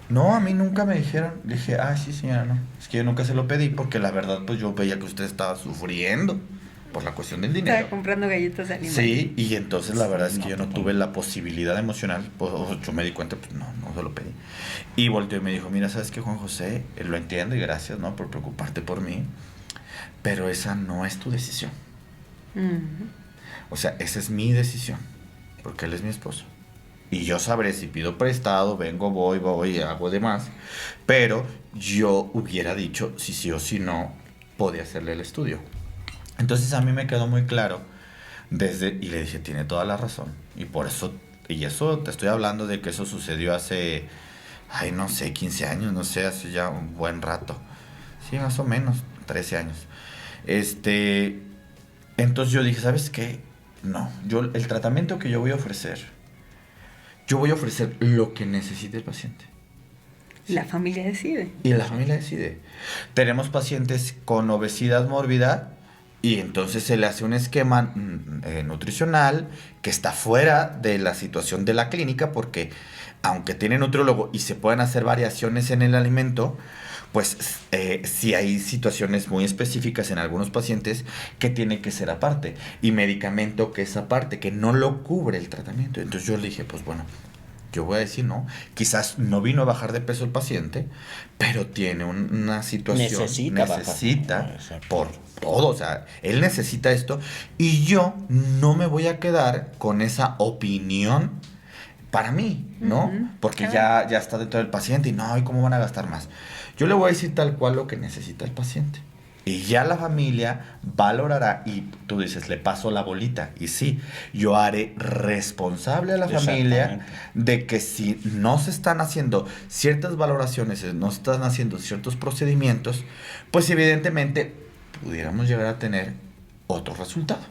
No, a mí nunca me dijeron. Dije, sí, señora, no. Es que yo nunca se lo pedí porque la verdad, pues yo veía que usted estaba sufriendo por la cuestión del dinero. Estaba comprando galletas de animales. Sí, y entonces la verdad es que yo no tuve la posibilidad emocional. Pues yo me di cuenta, pues no se lo pedí. Y volteó y me dijo, mira, ¿sabes qué, Juan José? Lo entiendo y gracias, ¿no? Por preocuparte por mí. Pero esa no es tu decisión. Uh-huh. O sea, esa es mi decisión. Porque él es mi esposo. Y yo sabré si pido prestado, vengo, voy, hago demás. Pero yo hubiera dicho si sí o si no podía hacerle el estudio. Entonces a mí me quedó muy claro y le dije, tiene toda la razón. Y por eso, y eso te estoy hablando de que eso sucedió hace, no sé, 15 años, no sé, hace ya un buen rato. Sí, más o menos, 13 años. Entonces yo dije, ¿sabes qué? No, el tratamiento que yo voy a ofrecer lo que necesite el paciente. La familia decide. Y la familia decide. Tenemos pacientes con obesidad mórbida y entonces se le hace un esquema nutricional que está fuera de la situación de la clínica porque aunque tiene nutriólogo y se pueden hacer variaciones en el alimento, pues sí hay situaciones muy específicas en algunos pacientes que tiene que ser aparte y medicamento que es aparte, que no lo cubre el tratamiento. Entonces yo le dije, pues bueno, yo voy a decir no, quizás no vino a bajar de peso el paciente, pero tiene una situación, necesita por todo, o sea, él necesita esto y yo no me voy a quedar con esa opinión para mí, ¿no? Uh-huh. Porque ya está dentro del paciente y no, ¿y cómo van a gastar más? Yo le voy a decir tal cual lo que necesita el paciente. Y ya la familia valorará y tú dices, le paso la bolita. Y sí, yo haré responsable a la familia de que si no se están haciendo ciertas valoraciones, no se están haciendo ciertos procedimientos, pues evidentemente pudiéramos llegar a tener otro resultado,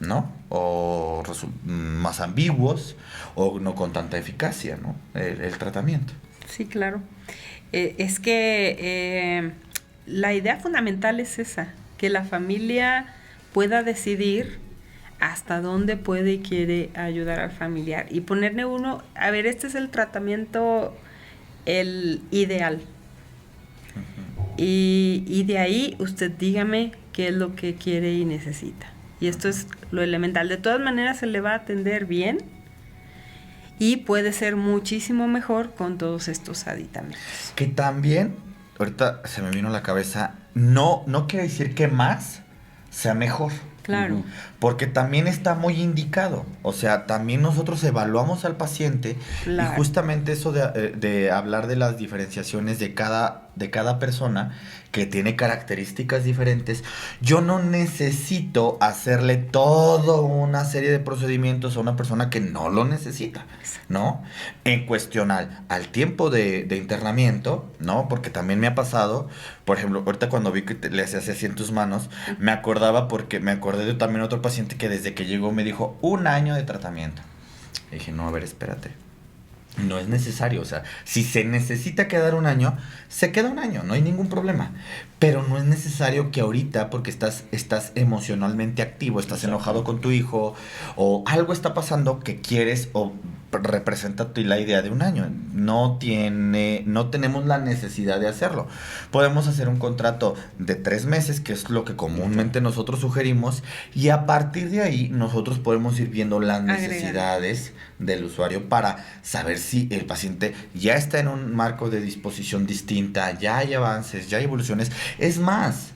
¿no? O más ambiguos o no con tanta eficacia, ¿no? El tratamiento. Sí, claro. Es que la idea fundamental es esa, que la familia pueda decidir hasta dónde puede y quiere ayudar al familiar y ponerle uno, a ver, este es el tratamiento, el ideal. Uh-huh. Y de ahí usted dígame qué es lo que quiere y necesita. Y esto es lo elemental. De todas maneras se le va a atender bien y puede ser muchísimo mejor con todos estos aditamentos. Que también, ahorita se me vino a la cabeza, no quiere decir que más sea mejor. Claro. Porque también está muy indicado. O sea, también nosotros evaluamos al paciente Claro. y justamente eso de hablar de las diferenciaciones de cada persona que tiene características diferentes, yo no necesito hacerle toda una serie de procedimientos a una persona que no lo necesita, ¿no? En cuestión al tiempo de internamiento, ¿no? Porque también me ha pasado, por ejemplo, ahorita cuando vi que le hacías así en tus manos, me acordaba porque me acordé de también otro paciente que desde que llegó me dijo 1 año de tratamiento. Y dije, no, a ver, espérate. No es necesario, o sea, si se necesita quedar 1 año, se queda 1 año, no hay ningún problema. Pero no es necesario que ahorita, porque estás emocionalmente activo, estás enojado con tu hijo, o algo está pasando que quieres o representa la idea de 1 año. No tenemos la necesidad de hacerlo. Podemos hacer un contrato de 3 meses, que es lo que comúnmente nosotros sugerimos, y a partir de ahí nosotros podemos ir viendo las necesidades del usuario para saber si el paciente ya está en un marco de disposición distinta, ya hay avances, ya hay evoluciones. Es más,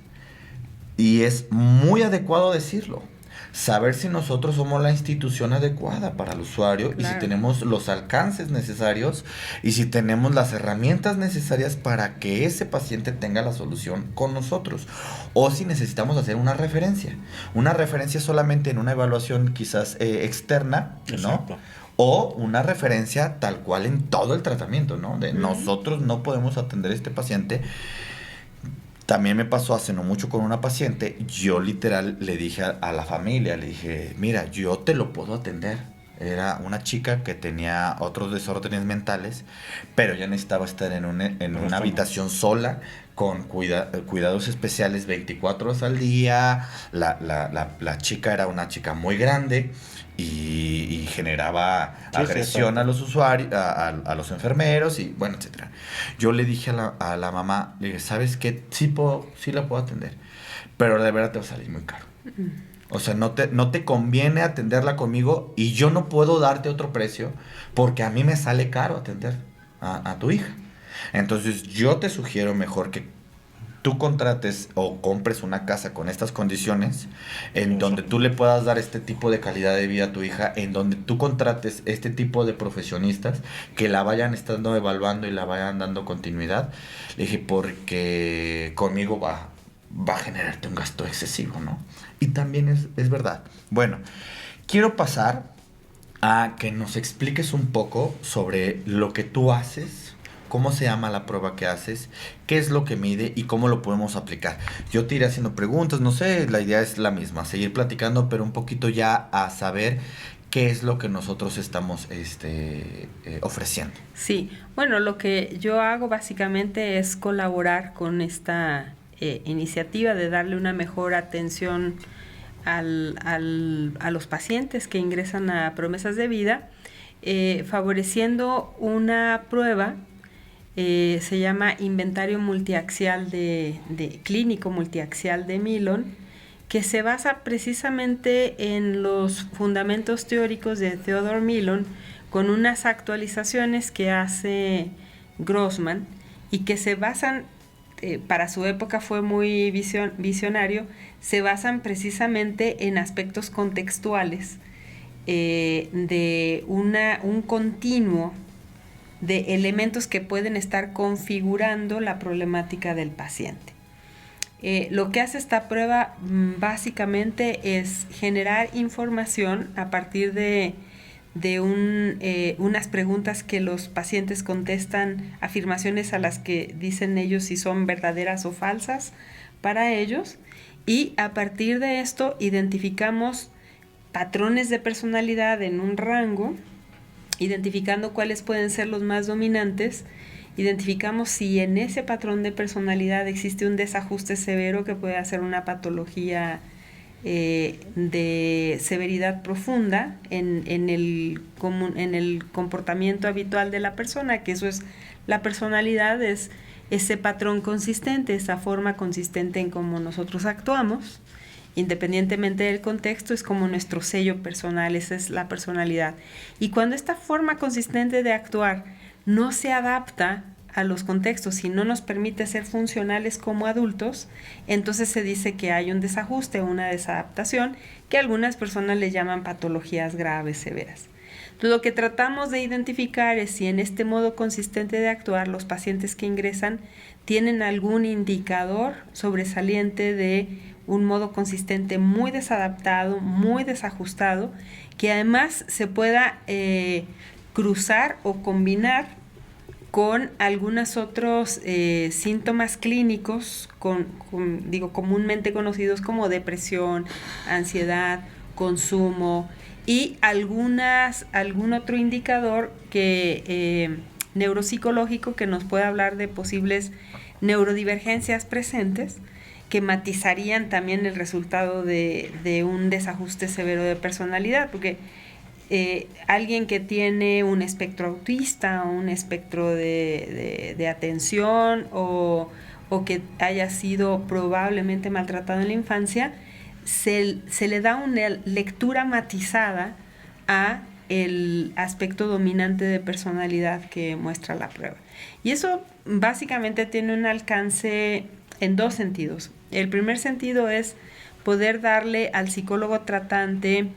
y es muy adecuado decirlo, saber si nosotros somos la institución adecuada para el usuario, claro, y si tenemos los alcances necesarios y si tenemos las herramientas necesarias para que ese paciente tenga la solución con nosotros, o si necesitamos hacer una referencia solamente en una evaluación quizás externa, ¿no? Exacto. O una referencia tal cual en todo el tratamiento, ¿no? De nosotros no podemos atender a este paciente. También me pasó hace no mucho con una paciente, yo literal le dije a la familia, le dije, mira, yo te lo puedo atender. Era una chica que tenía otros desórdenes mentales, pero ya necesitaba estar en una habitación sola, con cuidados especiales 24 horas al día. La chica era una chica muy grande y generaba agresión a los usuarios, a los enfermeros y bueno, etcétera. Yo le dije a la mamá, le dije, ¿sabes qué? Sí la puedo atender, pero de verdad te va a salir muy caro. O sea, no te conviene atenderla conmigo y yo no puedo darte otro precio porque a mí me sale caro atender a tu hija. Entonces yo te sugiero mejor que tú contrates o compres una casa con estas condiciones, en donde tú le puedas dar este tipo de calidad de vida a tu hija, en donde tú contrates este tipo de profesionistas que la vayan estando evaluando y la vayan dando continuidad. Le dije, porque conmigo va a generarte un gasto excesivo, ¿no? Y también es verdad. Bueno, quiero pasar a que nos expliques un poco sobre lo que tú haces, cómo se llama la prueba que haces, qué es lo que mide y cómo lo podemos aplicar. Yo te iré haciendo preguntas, no sé, la idea es la misma, seguir platicando, pero un poquito ya a saber qué es lo que nosotros estamos ofreciendo. Sí, bueno, lo que yo hago básicamente es colaborar con esta iniciativa de darle una mejor atención a los pacientes que ingresan a Promesas de Vida, favoreciendo una prueba, se llama Inventario Multiaxial Clínico Multiaxial de Millon, que se basa precisamente en los fundamentos teóricos de Theodore Millon, con unas actualizaciones que hace Grossman y que se basan, para su época fue muy visionario, se basan precisamente en aspectos contextuales de un continuo de elementos que pueden estar configurando la problemática del paciente. Lo que hace esta prueba básicamente es generar información a partir de unas preguntas que los pacientes contestan, afirmaciones a las que dicen ellos si son verdaderas o falsas para ellos, y a partir de esto identificamos patrones de personalidad en un rango, identificando cuáles pueden ser los más dominantes. Identificamos si en ese patrón de personalidad existe un desajuste severo que puede hacer una patología de severidad profunda en el comportamiento habitual de la persona, que eso es la personalidad, es ese patrón consistente, esa forma consistente en cómo nosotros actuamos, independientemente del contexto, es como nuestro sello personal, esa es la personalidad. Y cuando esta forma consistente de actuar no se adapta a los contextos y no nos permite ser funcionales como adultos, entonces se dice que hay un desajuste, una desadaptación, que algunas personas le llaman patologías graves, severas. Entonces, lo que tratamos de identificar es si en este modo consistente de actuar los pacientes que ingresan tienen algún indicador sobresaliente de un modo consistente muy desadaptado, muy desajustado, que además se pueda cruzar o combinar con algunos otros síntomas clínicos comúnmente conocidos como depresión, ansiedad, consumo y algún otro indicador neuropsicológico que nos pueda hablar de posibles neurodivergencias presentes que matizarían también el resultado de un desajuste severo de personalidad, porque alguien que tiene un espectro autista o un espectro de atención o que haya sido probablemente maltratado en la infancia, se le da una lectura matizada a el aspecto dominante de personalidad que muestra la prueba. Y eso básicamente tiene un alcance en dos sentidos. El primer sentido es poder darle al psicólogo tratante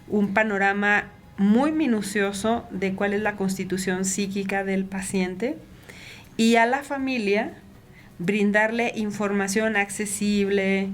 un panorama muy minucioso de cuál es la constitución psíquica del paciente y a la familia brindarle información accesible,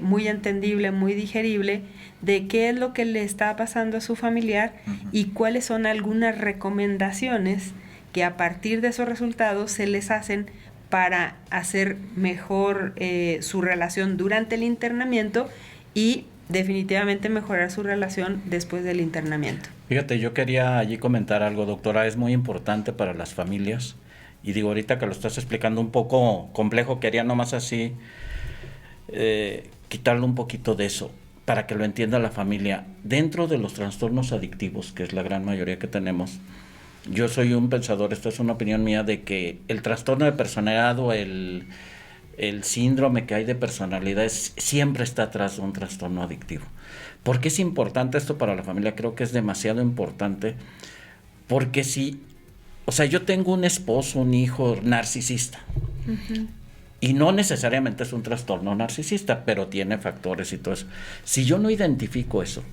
muy entendible, muy digerible de qué es lo que le está pasando a su familiar y cuáles son algunas recomendaciones que a partir de esos resultados se les hacen para hacer mejor su relación durante el internamiento y definitivamente mejorar su relación después del internamiento. Fíjate, yo quería allí comentar algo, doctora, es muy importante para las familias y digo, ahorita que lo estás explicando un poco complejo, quería nomás así quitarle un poquito de eso para que lo entienda la familia. Dentro de los trastornos adictivos, que es la gran mayoría que tenemos, yo soy un pensador, esta es una opinión mía, de que el trastorno de personalidad o el síndrome que hay de personalidad siempre está atrás de un trastorno adictivo. ¿Por qué es importante esto para la familia? Creo que es demasiado importante, porque yo tengo un esposo, un hijo narcisista, y no necesariamente es un trastorno narcisista, pero tiene factores y todo eso. Si yo no identifico eso,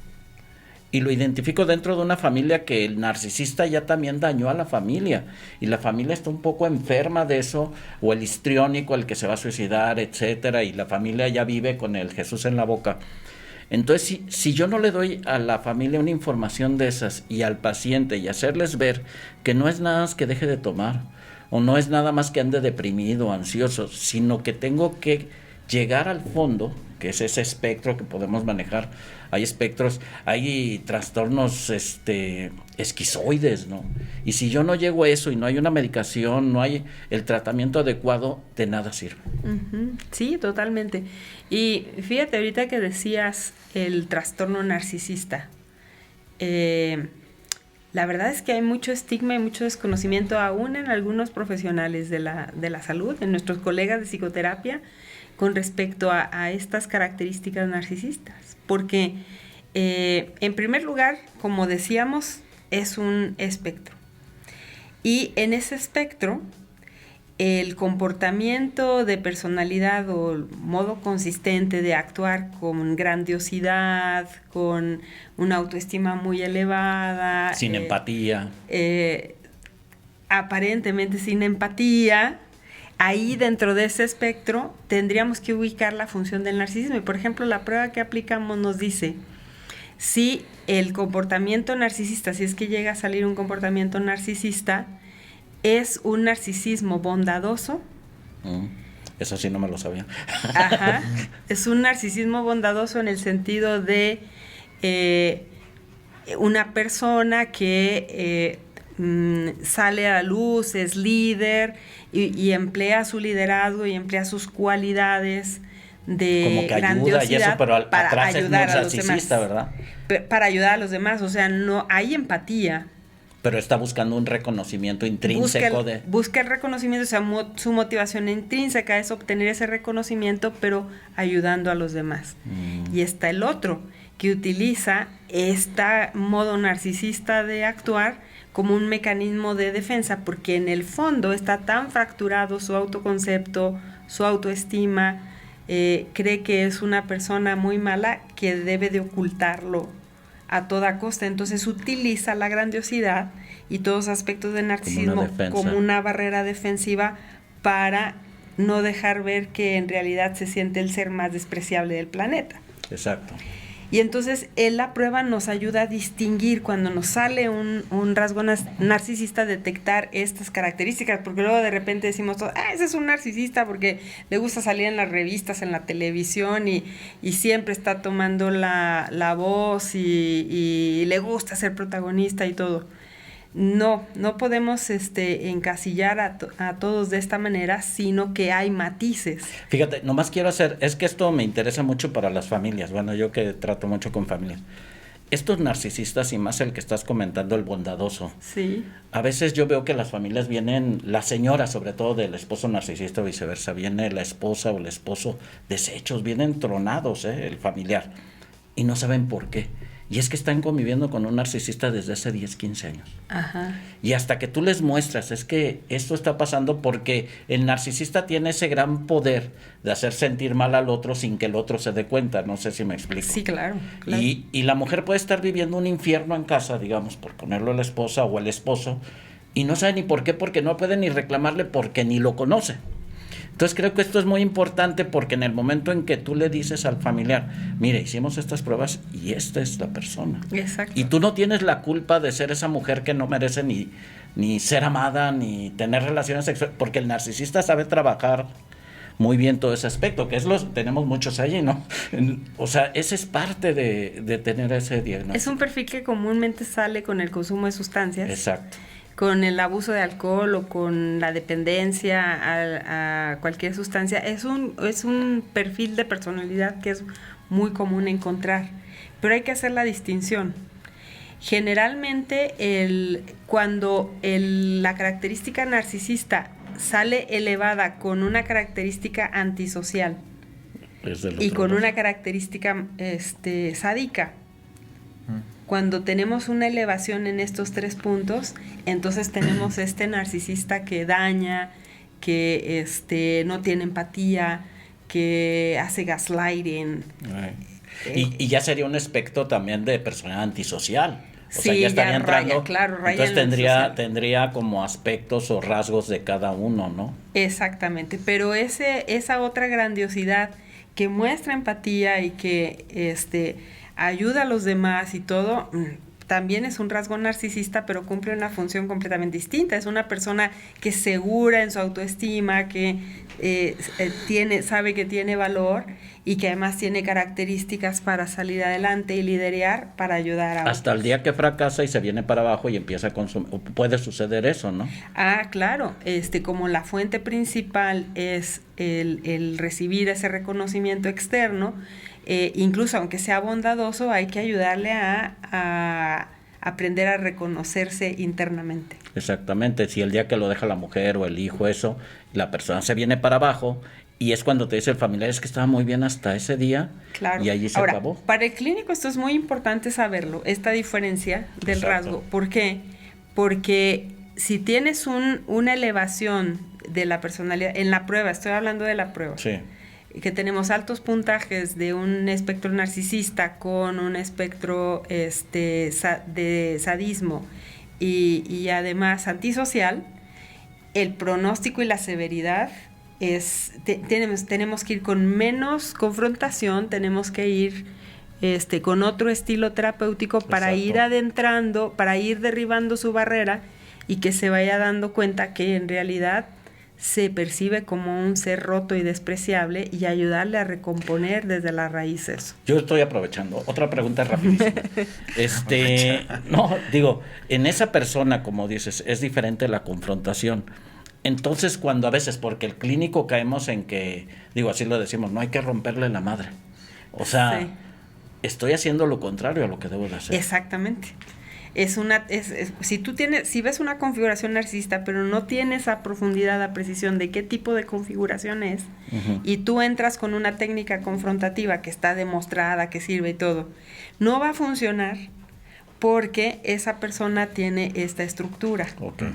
y lo identifico dentro de una familia que el narcisista ya también dañó a la familia y la familia está un poco enferma de eso, o el histriónico, el que se va a suicidar, etcétera, y la familia ya vive con el Jesús en la boca. Entonces, si yo no le doy a la familia una información de esas y al paciente y hacerles ver que no es nada más que deje de tomar o no es nada más que ande deprimido, ansioso, sino que tengo que llegar al fondo, que es ese espectro que podemos manejar. Hay espectros, hay trastornos esquizoides, ¿no? Y si yo no llego a eso y no hay una medicación, no hay el tratamiento adecuado, de nada sirve. Sí, totalmente. Y fíjate, ahorita que decías el trastorno narcisista, la verdad es que hay mucho estigma y mucho desconocimiento aún en algunos profesionales de la salud, en nuestros colegas de psicoterapia, con respecto a estas características narcisistas. Porque, en primer lugar, como decíamos, es un espectro. Y en ese espectro, el comportamiento de personalidad o el modo consistente de actuar con grandiosidad, con una autoestima muy elevada. Sin empatía. Aparentemente sin empatía. Ahí dentro de ese espectro tendríamos que ubicar la función del narcisismo. Y por ejemplo, la prueba que aplicamos nos dice si el comportamiento narcisista, si es que llega a salir un comportamiento narcisista, es un narcisismo bondadoso. Eso sí no me lo sabía. Ajá. Es un narcisismo bondadoso en el sentido de una persona que sale a la luz, es líder y emplea su liderazgo y emplea sus cualidades de como que grandiosidad ayuda y eso, pero para atrás ayudar es a los demás, narcisista, ¿verdad? Para ayudar a los demás, o sea, no hay empatía. Pero está buscando un reconocimiento intrínseco busca el reconocimiento, o sea, su motivación intrínseca es obtener ese reconocimiento, pero ayudando a los demás. Y está el otro, que utiliza este modo narcisista de actuar como un mecanismo de defensa, porque en el fondo está tan fracturado su autoconcepto, su autoestima, cree que es una persona muy mala que debe de ocultarlo a toda costa. Entonces utiliza la grandiosidad y todos los aspectos de narcisismo como una barrera defensiva para no dejar ver que en realidad se siente el ser más despreciable del planeta. Exacto. Y entonces la prueba nos ayuda a distinguir cuando nos sale un rasgo narcisista, detectar estas características, porque luego de repente decimos, ese es un narcisista porque le gusta salir en las revistas, en la televisión y siempre está tomando la voz y le gusta ser protagonista y todo. No podemos encasillar a todos de esta manera, sino que hay matices. Fíjate, nomás quiero es que esto me interesa mucho para las familias, bueno, yo que trato mucho con familias. Estos narcisistas, y más el que estás comentando, el bondadoso. Sí. A veces yo veo que las familias vienen, la señora sobre todo del esposo narcisista o viceversa, viene la esposa o el esposo deshechos, vienen tronados, el familiar, y no saben por qué. Y es que están conviviendo con un narcisista desde hace 10, 15 años. Ajá. Y hasta que tú les muestras, es que esto está pasando porque el narcisista tiene ese gran poder de hacer sentir mal al otro sin que el otro se dé cuenta. No sé si me explico. Sí, claro. Y la mujer puede estar viviendo un infierno en casa, digamos, por ponerlo a la esposa o el esposo, y no sabe ni por qué, porque no puede ni reclamarle porque ni lo conoce. Entonces creo que esto es muy importante porque en el momento en que tú le dices al familiar, mire, hicimos estas pruebas y esta es la persona. Exacto. Y tú no tienes la culpa de ser esa mujer que no merece ni ser amada, ni tener relaciones sexuales, porque el narcisista sabe trabajar muy bien todo ese aspecto, que tenemos muchos allí, ¿no? O sea, ese es parte de tener ese diagnóstico. Es un perfil que comúnmente sale con el consumo de sustancias. Exacto. Con el abuso de alcohol o con la dependencia a cualquier sustancia. Es un perfil de personalidad que es muy común encontrar, pero hay que hacer la distinción. Generalmente cuando la característica narcisista sale elevada con una característica antisocial y con una característica sádica, cuando tenemos una elevación en estos 3 puntos, entonces tenemos narcisista que daña, que no tiene empatía, que hace gaslighting. Y ya sería un aspecto también de personalidad antisocial. O sí, sea, ya estaría entrando. Raya entonces tendría como aspectos o rasgos de cada uno, ¿no? Exactamente, pero esa otra grandiosidad que muestra empatía y que ayuda a los demás y todo, también es un rasgo narcisista, pero cumple una función completamente distinta. Es una persona que es segura en su autoestima, que sabe que tiene valor y que además tiene características para salir adelante y liderar para ayudar a otros. Hasta el día que fracasa y se viene para abajo y empieza a consumir. Puede suceder eso, ¿no? Claro. Como la fuente principal es el recibir ese reconocimiento externo, incluso aunque sea bondadoso, hay que ayudarle a aprender a reconocerse internamente. Exactamente, si el día que lo deja la mujer o el hijo, la persona se viene para abajo y es cuando te dice el familiar, es que estaba muy bien hasta ese día. Claro. Y allí se acabó. Para el clínico esto es muy importante saberlo, esta diferencia del rasgo. ¿Por qué? Porque si tienes una elevación de la personalidad, en la prueba, estoy hablando de la prueba, sí, que tenemos altos puntajes de un espectro narcisista con un espectro de sadismo y además antisocial, el pronóstico y la severidad tenemos que ir con menos confrontación, tenemos que ir con otro estilo terapéutico para Exacto. ir adentrando, para ir derribando su barrera y que se vaya dando cuenta que en realidad se percibe como un ser roto y despreciable y ayudarle a recomponer desde las raíces. Yo estoy aprovechando. Otra pregunta rapidísima. No, digo, en esa persona, como dices, es diferente la confrontación. Entonces, cuando a veces, porque el clínico caemos en que, digo, así lo decimos, no hay que romperle la madre. O sea, sí, estoy haciendo lo contrario a lo que debo de hacer. Exactamente. Si ves una configuración narcisista, pero no tienes a profundidad, a precisión de qué tipo de configuración es, y tú entras con una técnica confrontativa que está demostrada, que sirve y todo, no va a funcionar porque esa persona tiene esta estructura. Okay.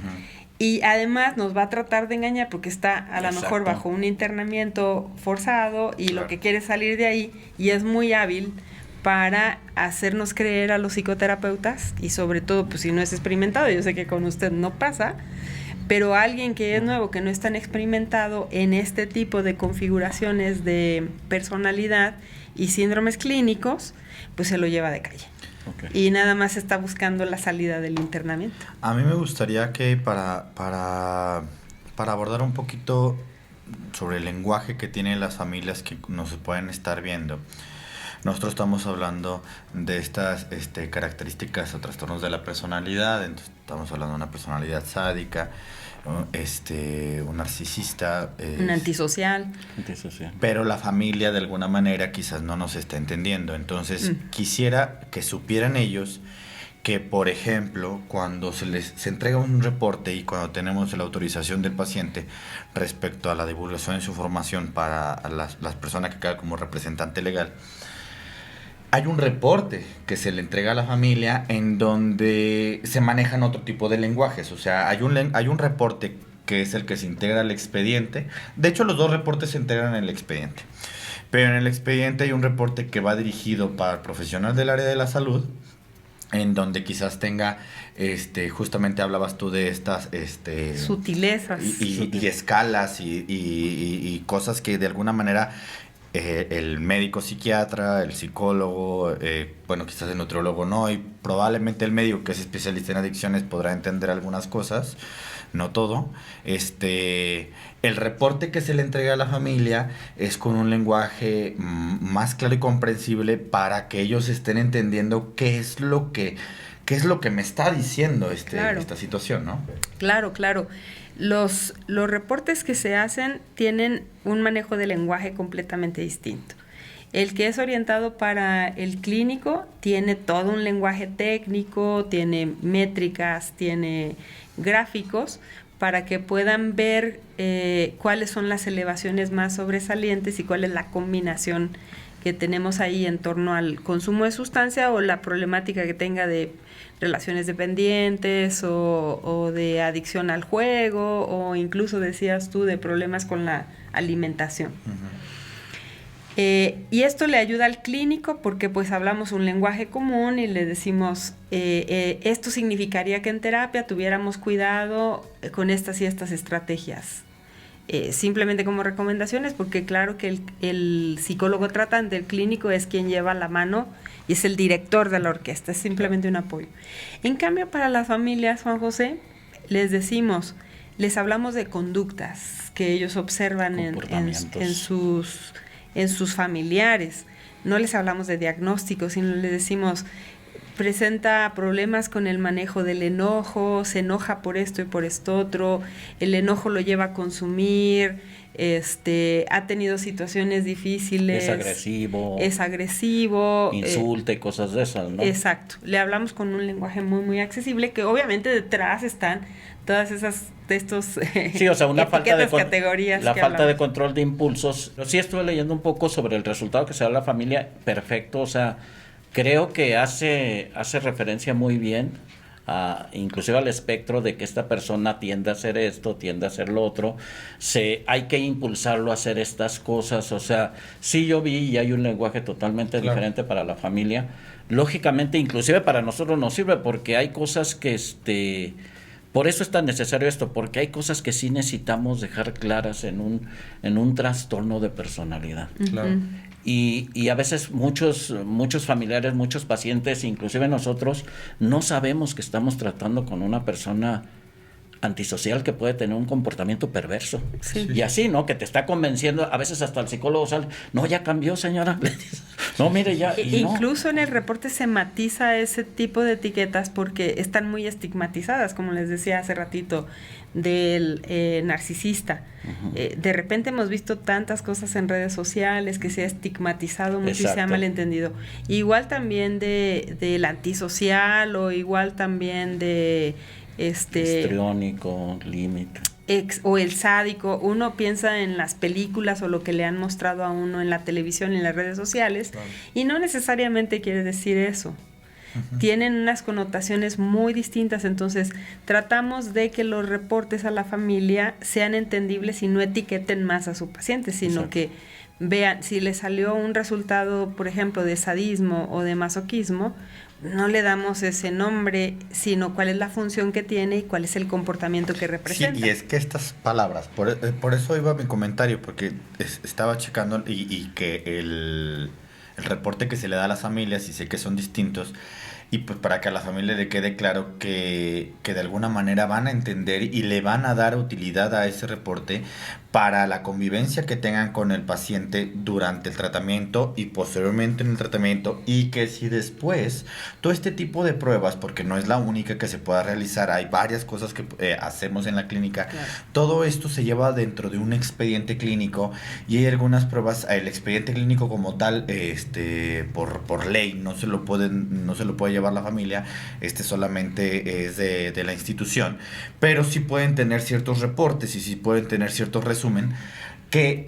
Y además nos va a tratar de engañar porque está a lo mejor bajo un internamiento forzado y lo que quiere es salir de ahí, y es muy hábil para hacernos creer a los psicoterapeutas, y sobre todo pues si no es experimentado, yo sé que con usted no pasa, pero alguien que es nuevo, que no es tan experimentado en este tipo de configuraciones de personalidad y síndromes clínicos, pues se lo lleva de calle. Okay. Y nada más está buscando la salida del internamiento. A mí me gustaría que para abordar un poquito sobre el lenguaje que tienen las familias que nos pueden estar viendo, nosotros estamos hablando de estas características o trastornos de la personalidad. Entonces estamos hablando de una personalidad sádica, un narcisista, un antisocial. Pero la familia de alguna manera quizás no nos está entendiendo. Entonces quisiera que supieran ellos que, por ejemplo, cuando se entrega un reporte y cuando tenemos la autorización del paciente respecto a la divulgación de su información para las personas que quedan como representante legal, hay un reporte que se le entrega a la familia en donde se manejan otro tipo de lenguajes. O sea, hay un reporte que es el que se integra al expediente. De hecho, los dos reportes se integran en el expediente. Pero en el expediente hay un reporte que va dirigido para el profesional del área de la salud, en donde quizás tenga, justamente hablabas tú de estas sutilezas y escalas y cosas que de alguna manera el médico psiquiatra, el psicólogo, quizás el nutriólogo no, y probablemente el médico que es especialista en adicciones podrá entender algunas cosas, no todo. El reporte que se le entrega a la familia es con un lenguaje más claro y comprensible para que ellos estén entendiendo qué es lo que me está diciendo claro. Esta situación, ¿no? Claro. Los reportes que se hacen tienen un manejo de lenguaje completamente distinto. El que es orientado para el clínico tiene todo un lenguaje técnico, tiene métricas, tiene gráficos para que puedan ver cuáles son las elevaciones más sobresalientes y cuál es la combinación que tenemos ahí en torno al consumo de sustancia o la problemática que tenga de relaciones dependientes o de adicción al juego, o incluso decías tú de problemas con la alimentación. Uh-huh. Y esto le ayuda al clínico porque pues hablamos un lenguaje común y le decimos esto significaría que en terapia tuviéramos cuidado con estas y estas estrategias. Simplemente como recomendaciones, porque claro que el psicólogo tratante, el clínico, es quien lleva la mano y es el director de la orquesta, es simplemente un apoyo. En cambio, para las familias, Juan José, les hablamos de conductas que ellos observan en sus familiares. No les hablamos de diagnósticos, sino les decimos: presenta problemas con el manejo del enojo, se enoja por esto y por esto otro, el enojo lo lleva a consumir, ha tenido situaciones difíciles. Es agresivo. Insulta y cosas de esas, ¿no? Exacto. Le hablamos con un lenguaje muy, muy accesible, que obviamente detrás están todas esas sí, o sea, una falta de categorías. La falta de control de impulsos. Sí, estuve leyendo un poco sobre el resultado que se da a la familia. Perfecto, o sea, creo que hace referencia muy bien inclusive al espectro de que esta persona tiende a hacer esto, tiende a hacer lo otro. Hay que impulsarlo a hacer estas cosas. O sea, sí, yo vi y hay un lenguaje totalmente diferente para la familia. Lógicamente, inclusive para nosotros nos sirve porque hay cosas que por eso es tan necesario esto, porque hay cosas que sí necesitamos dejar claras en un trastorno de personalidad. Claro. Y a veces muchos familiares, muchos pacientes, inclusive nosotros, no sabemos que estamos tratando con una persona antisocial que puede tener un comportamiento perverso. Sí. Y así, ¿no? Que te está convenciendo, a veces hasta el psicólogo sale, no, ya cambió, señora. No, mire, ya. Incluso en el reporte se matiza ese tipo de etiquetas porque están muy estigmatizadas, como les decía hace ratito, del narcisista. Uh-huh. De repente hemos visto tantas cosas en redes sociales que se ha estigmatizado mucho. Exacto. Y se ha malentendido. Igual también del antisocial, o igual también de histriónico, límite. O el sádico. Uno piensa en las películas o lo que le han mostrado a uno en la televisión y en las redes sociales, claro. Y no necesariamente quiere decir eso. tienen unas connotaciones muy distintas, entonces tratamos de que los reportes a la familia sean entendibles y no etiqueten más a su paciente, sino Exacto. que vean, si le salió un resultado, por ejemplo, de sadismo o de masoquismo, no le damos ese nombre, sino cuál es la función que tiene y cuál es el comportamiento que Sí, representa. y es que estas palabras, por eso iba mi comentario, porque estaba checando y que el reporte que se le da a las familias, y sé que son distintos, y pues para que a la familia le quede claro que de alguna manera van a entender y le van a dar utilidad a ese reporte para la convivencia que tengan con el paciente durante el tratamiento y posteriormente en el tratamiento, y que si después todo este tipo de pruebas, porque no es la única que se pueda realizar, hay varias cosas que hacemos en la clínica, Claro. todo esto se lleva dentro de un expediente clínico, y hay algunas pruebas, el expediente clínico como tal, por ley no se lo puede llevar la familia, solamente es de la institución, pero sí pueden tener ciertos reportes y sí pueden tener ciertos resumen que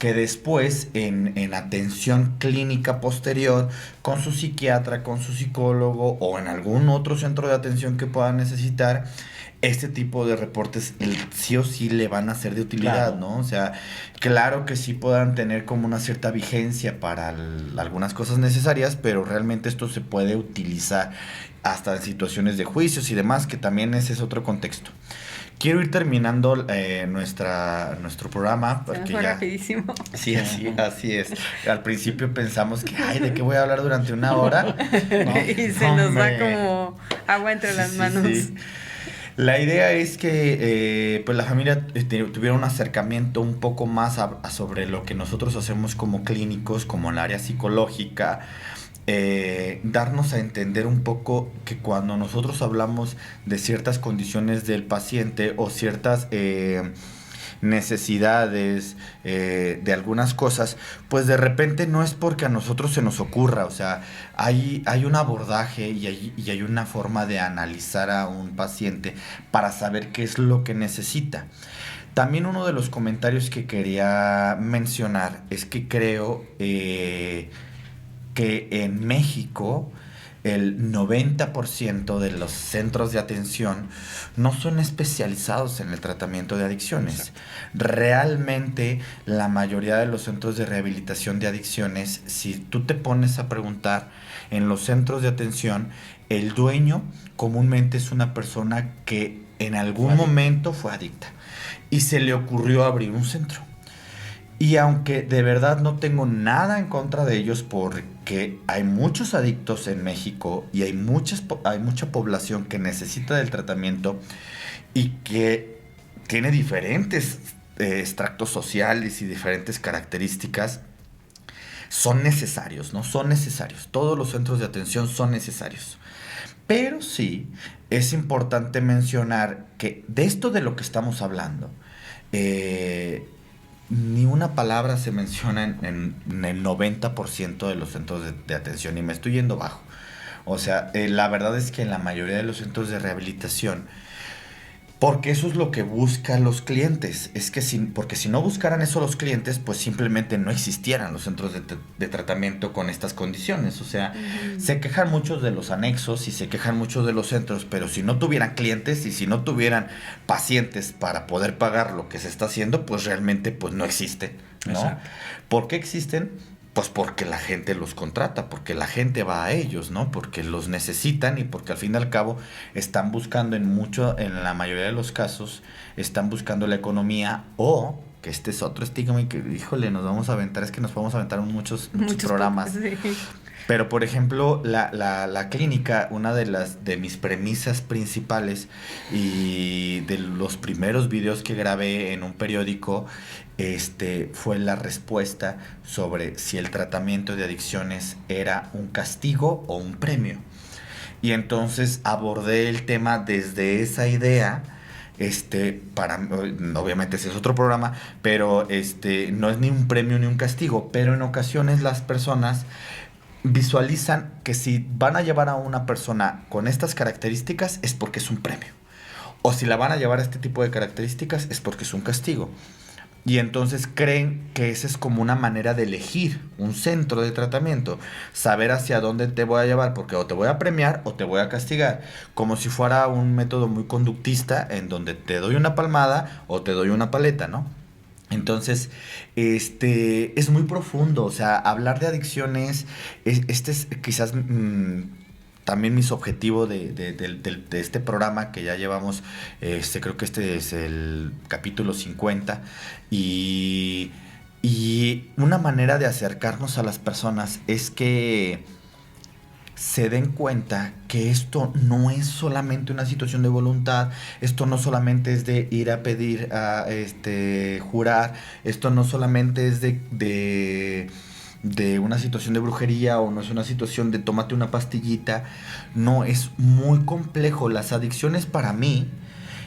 después en atención clínica posterior con su psiquiatra, con su psicólogo o en algún otro centro de atención que puedan necesitar, este tipo de reportes sí o sí le van a ser de utilidad, Claro. ¿no? O sea, claro que sí puedan tener como una cierta vigencia para algunas cosas necesarias, pero realmente esto se puede utilizar hasta en situaciones de juicios y demás, que también ese es otro contexto. Quiero ir terminando nuestro programa, Se me porque fue ya... rapidísimo. Sí, así es. Al principio pensamos que, ay, ¿de qué voy a hablar durante una hora? Y se nos va Hombre. como agua entre las Sí, manos. sí. La idea es que pues la familia tuviera un acercamiento un poco más sobre lo que nosotros hacemos como clínicos, como en el área psicológica, darnos a entender un poco que cuando nosotros hablamos de ciertas condiciones del paciente o ciertas necesidades de algunas cosas, pues de repente no es porque a nosotros se nos ocurra, o sea, hay un abordaje y hay una forma de analizar a un paciente para saber qué es lo que necesita. También uno de los comentarios que quería mencionar es que creo que en México el 90% de los centros de atención no son especializados en el tratamiento de adicciones. Exacto. Realmente la mayoría de los centros de rehabilitación de adicciones, si tú te pones a preguntar en los centros de atención, el dueño comúnmente es una persona que en algún momento fue adicta y se le ocurrió abrir un centro. Y aunque de verdad no tengo nada en contra de ellos, porque hay muchos adictos en México y hay mucha población que necesita del tratamiento y que tiene diferentes extractos sociales y diferentes características, son necesarios, ¿no? Son necesarios. Todos los centros de atención son necesarios. Pero sí es importante mencionar que de esto de lo que estamos hablando, ni una palabra se menciona en el 90% de los centros de atención, y me estoy yendo bajo. O sea, la verdad es que en la mayoría de los centros de rehabilitación, porque eso es lo que buscan los clientes, es que porque si no buscaran eso los clientes, pues simplemente no existieran los centros de tratamiento con estas condiciones. O sea, se quejan muchos de los anexos y se quejan muchos de los centros, pero si no tuvieran clientes y si no tuvieran pacientes para poder pagar lo que se está haciendo, pues realmente pues no existen, ¿no? Exacto. ¿Por qué existen? Pues porque la gente los contrata, porque la gente va a ellos, ¿no? Porque los necesitan y porque al fin y al cabo están buscando en la mayoría de los casos, están buscando la economía, o que este es otro estigma y que, híjole, nos vamos a aventar, es que nos podemos aventar muchos programas. Sí. Pero, por ejemplo, la clínica, una de mis premisas principales y de los primeros videos que grabé en un periódico, fue la respuesta sobre si el tratamiento de adicciones era un castigo o un premio. Y entonces abordé el tema desde esa idea. Obviamente ese es otro programa, pero no es ni un premio ni un castigo, pero en ocasiones las personas visualizan que si van a llevar a una persona con estas características es porque es un premio, o si la van a llevar a este tipo de características es porque es un castigo. Y entonces creen que esa es como una manera de elegir un centro de tratamiento, saber hacia dónde te voy a llevar, porque o te voy a premiar o te voy a castigar, como si fuera un método muy conductista en donde te doy una palmada o te doy una paleta, ¿no? Entonces, es muy profundo, o sea, hablar de adicciones, es quizás también mis objetivos de este programa que ya llevamos, creo que este es el capítulo 50, y una manera de acercarnos a las personas es que se den cuenta que esto no es solamente una situación de voluntad, esto no solamente es de ir a pedir, a jurar, esto no solamente es de una situación de brujería, o no es una situación de tómate una pastillita. No, es muy complejo. Las adicciones para mí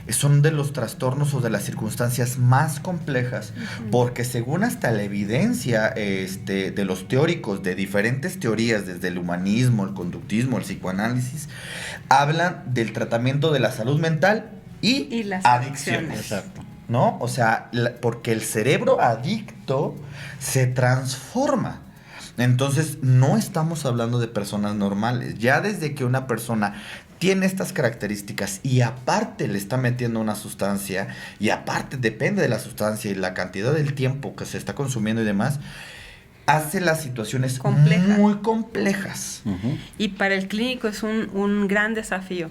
son de los trastornos o de las circunstancias más complejas, porque según hasta la evidencia de los teóricos de diferentes teorías, desde el humanismo, el conductismo, el psicoanálisis, hablan del tratamiento de la salud mental y las adicciones. Exacto. ¿No? O sea, porque el cerebro adicto se transforma. Entonces, no estamos hablando de personas normales. Ya desde que una persona tiene estas características y aparte le está metiendo una sustancia, y aparte depende de la sustancia y la cantidad del tiempo que se está consumiendo y demás, hace las situaciones muy complejas. Uh-huh. Y para el clínico es un gran desafío.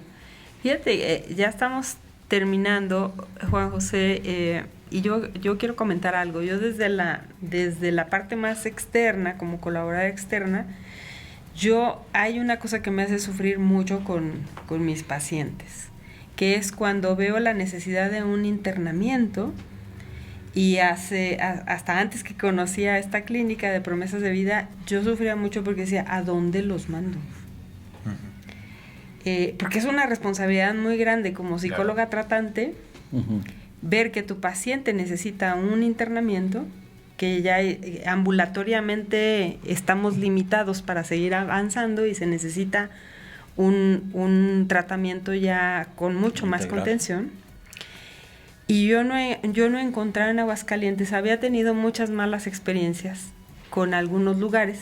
Fíjate, ya estamos terminando, Juan José, y yo quiero comentar algo. Yo desde la parte más externa, como colaboradora externa, hay una cosa que me hace sufrir mucho con mis pacientes, que es cuando veo la necesidad de un internamiento, y hasta antes que conocía esta clínica de promesas de vida, yo sufría mucho porque decía, ¿a dónde los mando? Porque es una responsabilidad muy grande como psicóloga tratante, ver que tu paciente necesita un internamiento, que ya ambulatoriamente estamos limitados para seguir avanzando y se necesita un tratamiento ya con mucho más contención. Y yo no he encontrado en Aguascalientes, había tenido muchas malas experiencias con algunos lugares,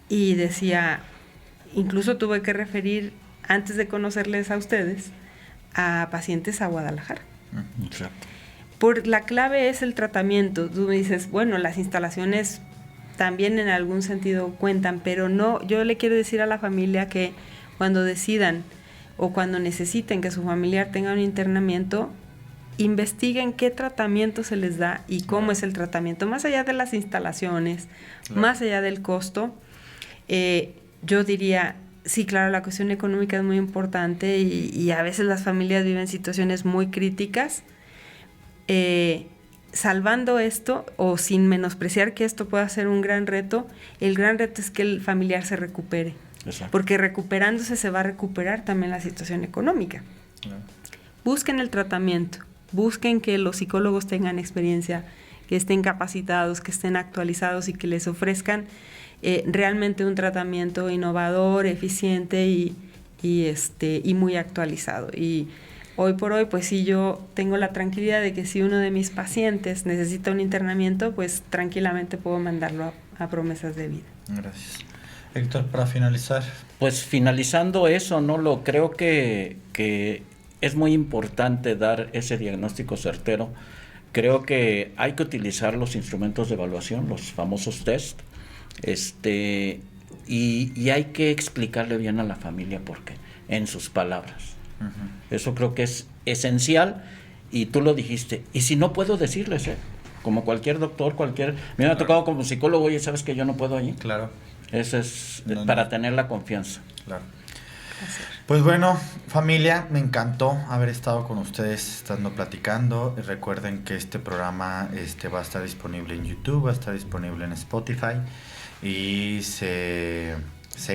y decía, incluso tuve que referir, antes de conocerles a ustedes, a pacientes a Guadalajara. Exacto. La clave es el tratamiento. Tú me dices, bueno, las instalaciones también en algún sentido cuentan, pero no, yo le quiero decir a la familia que cuando decidan o cuando necesiten que su familiar tenga un internamiento, investiguen qué tratamiento se les da y cómo es el tratamiento, más allá de las instalaciones, más allá del costo. Yo diría, sí, claro, la cuestión económica es muy importante, y a veces las familias viven situaciones muy críticas. Salvando esto, o sin menospreciar que esto pueda ser un gran reto, el gran reto es que el familiar se recupere. Exacto. Porque recuperándose se va a recuperar también la situación económica. Busquen el tratamiento, busquen que los psicólogos tengan experiencia, que estén capacitados, que estén actualizados y que les ofrezcan realmente un tratamiento innovador, eficiente y muy actualizado. Y hoy por hoy, pues sí, yo tengo la tranquilidad de que si uno de mis pacientes necesita un internamiento, pues tranquilamente puedo mandarlo a promesas de vida. Gracias. Héctor, para finalizar. Pues finalizando eso, ¿no? Creo que es muy importante dar ese diagnóstico certero. Creo que hay que utilizar los instrumentos de evaluación, los famosos test, y hay que explicarle bien a la familia por qué, en sus palabras. Eso creo que es esencial, y tú lo dijiste. Y si no puedo decirles, como cualquier doctor, me ha tocado como psicólogo, oye, ¿sabes que yo no puedo allí? Claro. Eso es para tener la confianza. Claro. Pues bueno, familia, me encantó haber estado con ustedes, estando platicando. Recuerden que este programa va a estar disponible en YouTube, va a estar disponible en Spotify, y se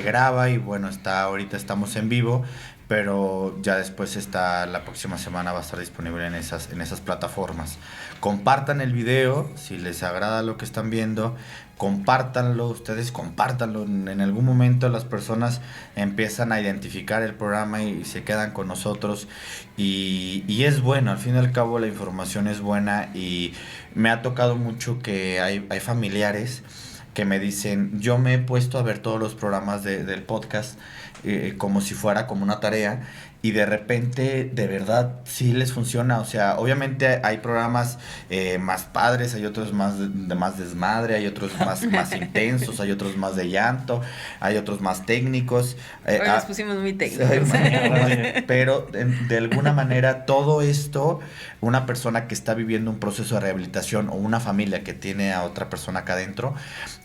graba, y bueno, ahorita estamos en vivo, pero ya después la próxima semana va a estar disponible en esas plataformas. Compartan el video si les agrada lo que están viendo, compártanlo, ustedes compártanlo. En algún momento las personas empiezan a identificar el programa y se quedan con nosotros, y es bueno, al fin y al cabo la información es buena, y me ha tocado mucho que hay familiares que me dicen, yo me he puesto a ver todos los programas del podcast como si fuera como una tarea, y de repente de verdad sí les funciona. O sea, obviamente hay programas más padres, hay otros más de más desmadre, hay otros más intensos, hay otros más de llanto, hay otros más técnicos. Hoy nos pusimos muy técnicos. Pero de alguna manera todo esto, una persona que está viviendo un proceso de rehabilitación o una familia que tiene a otra persona acá adentro,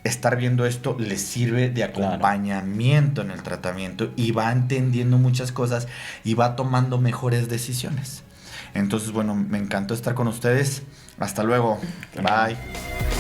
estar viendo esto les sirve de acompañamiento en el tratamiento, y va entendiendo muchas cosas y va tomando mejores decisiones. Entonces, bueno, me encantó estar con ustedes. Hasta luego. Bye.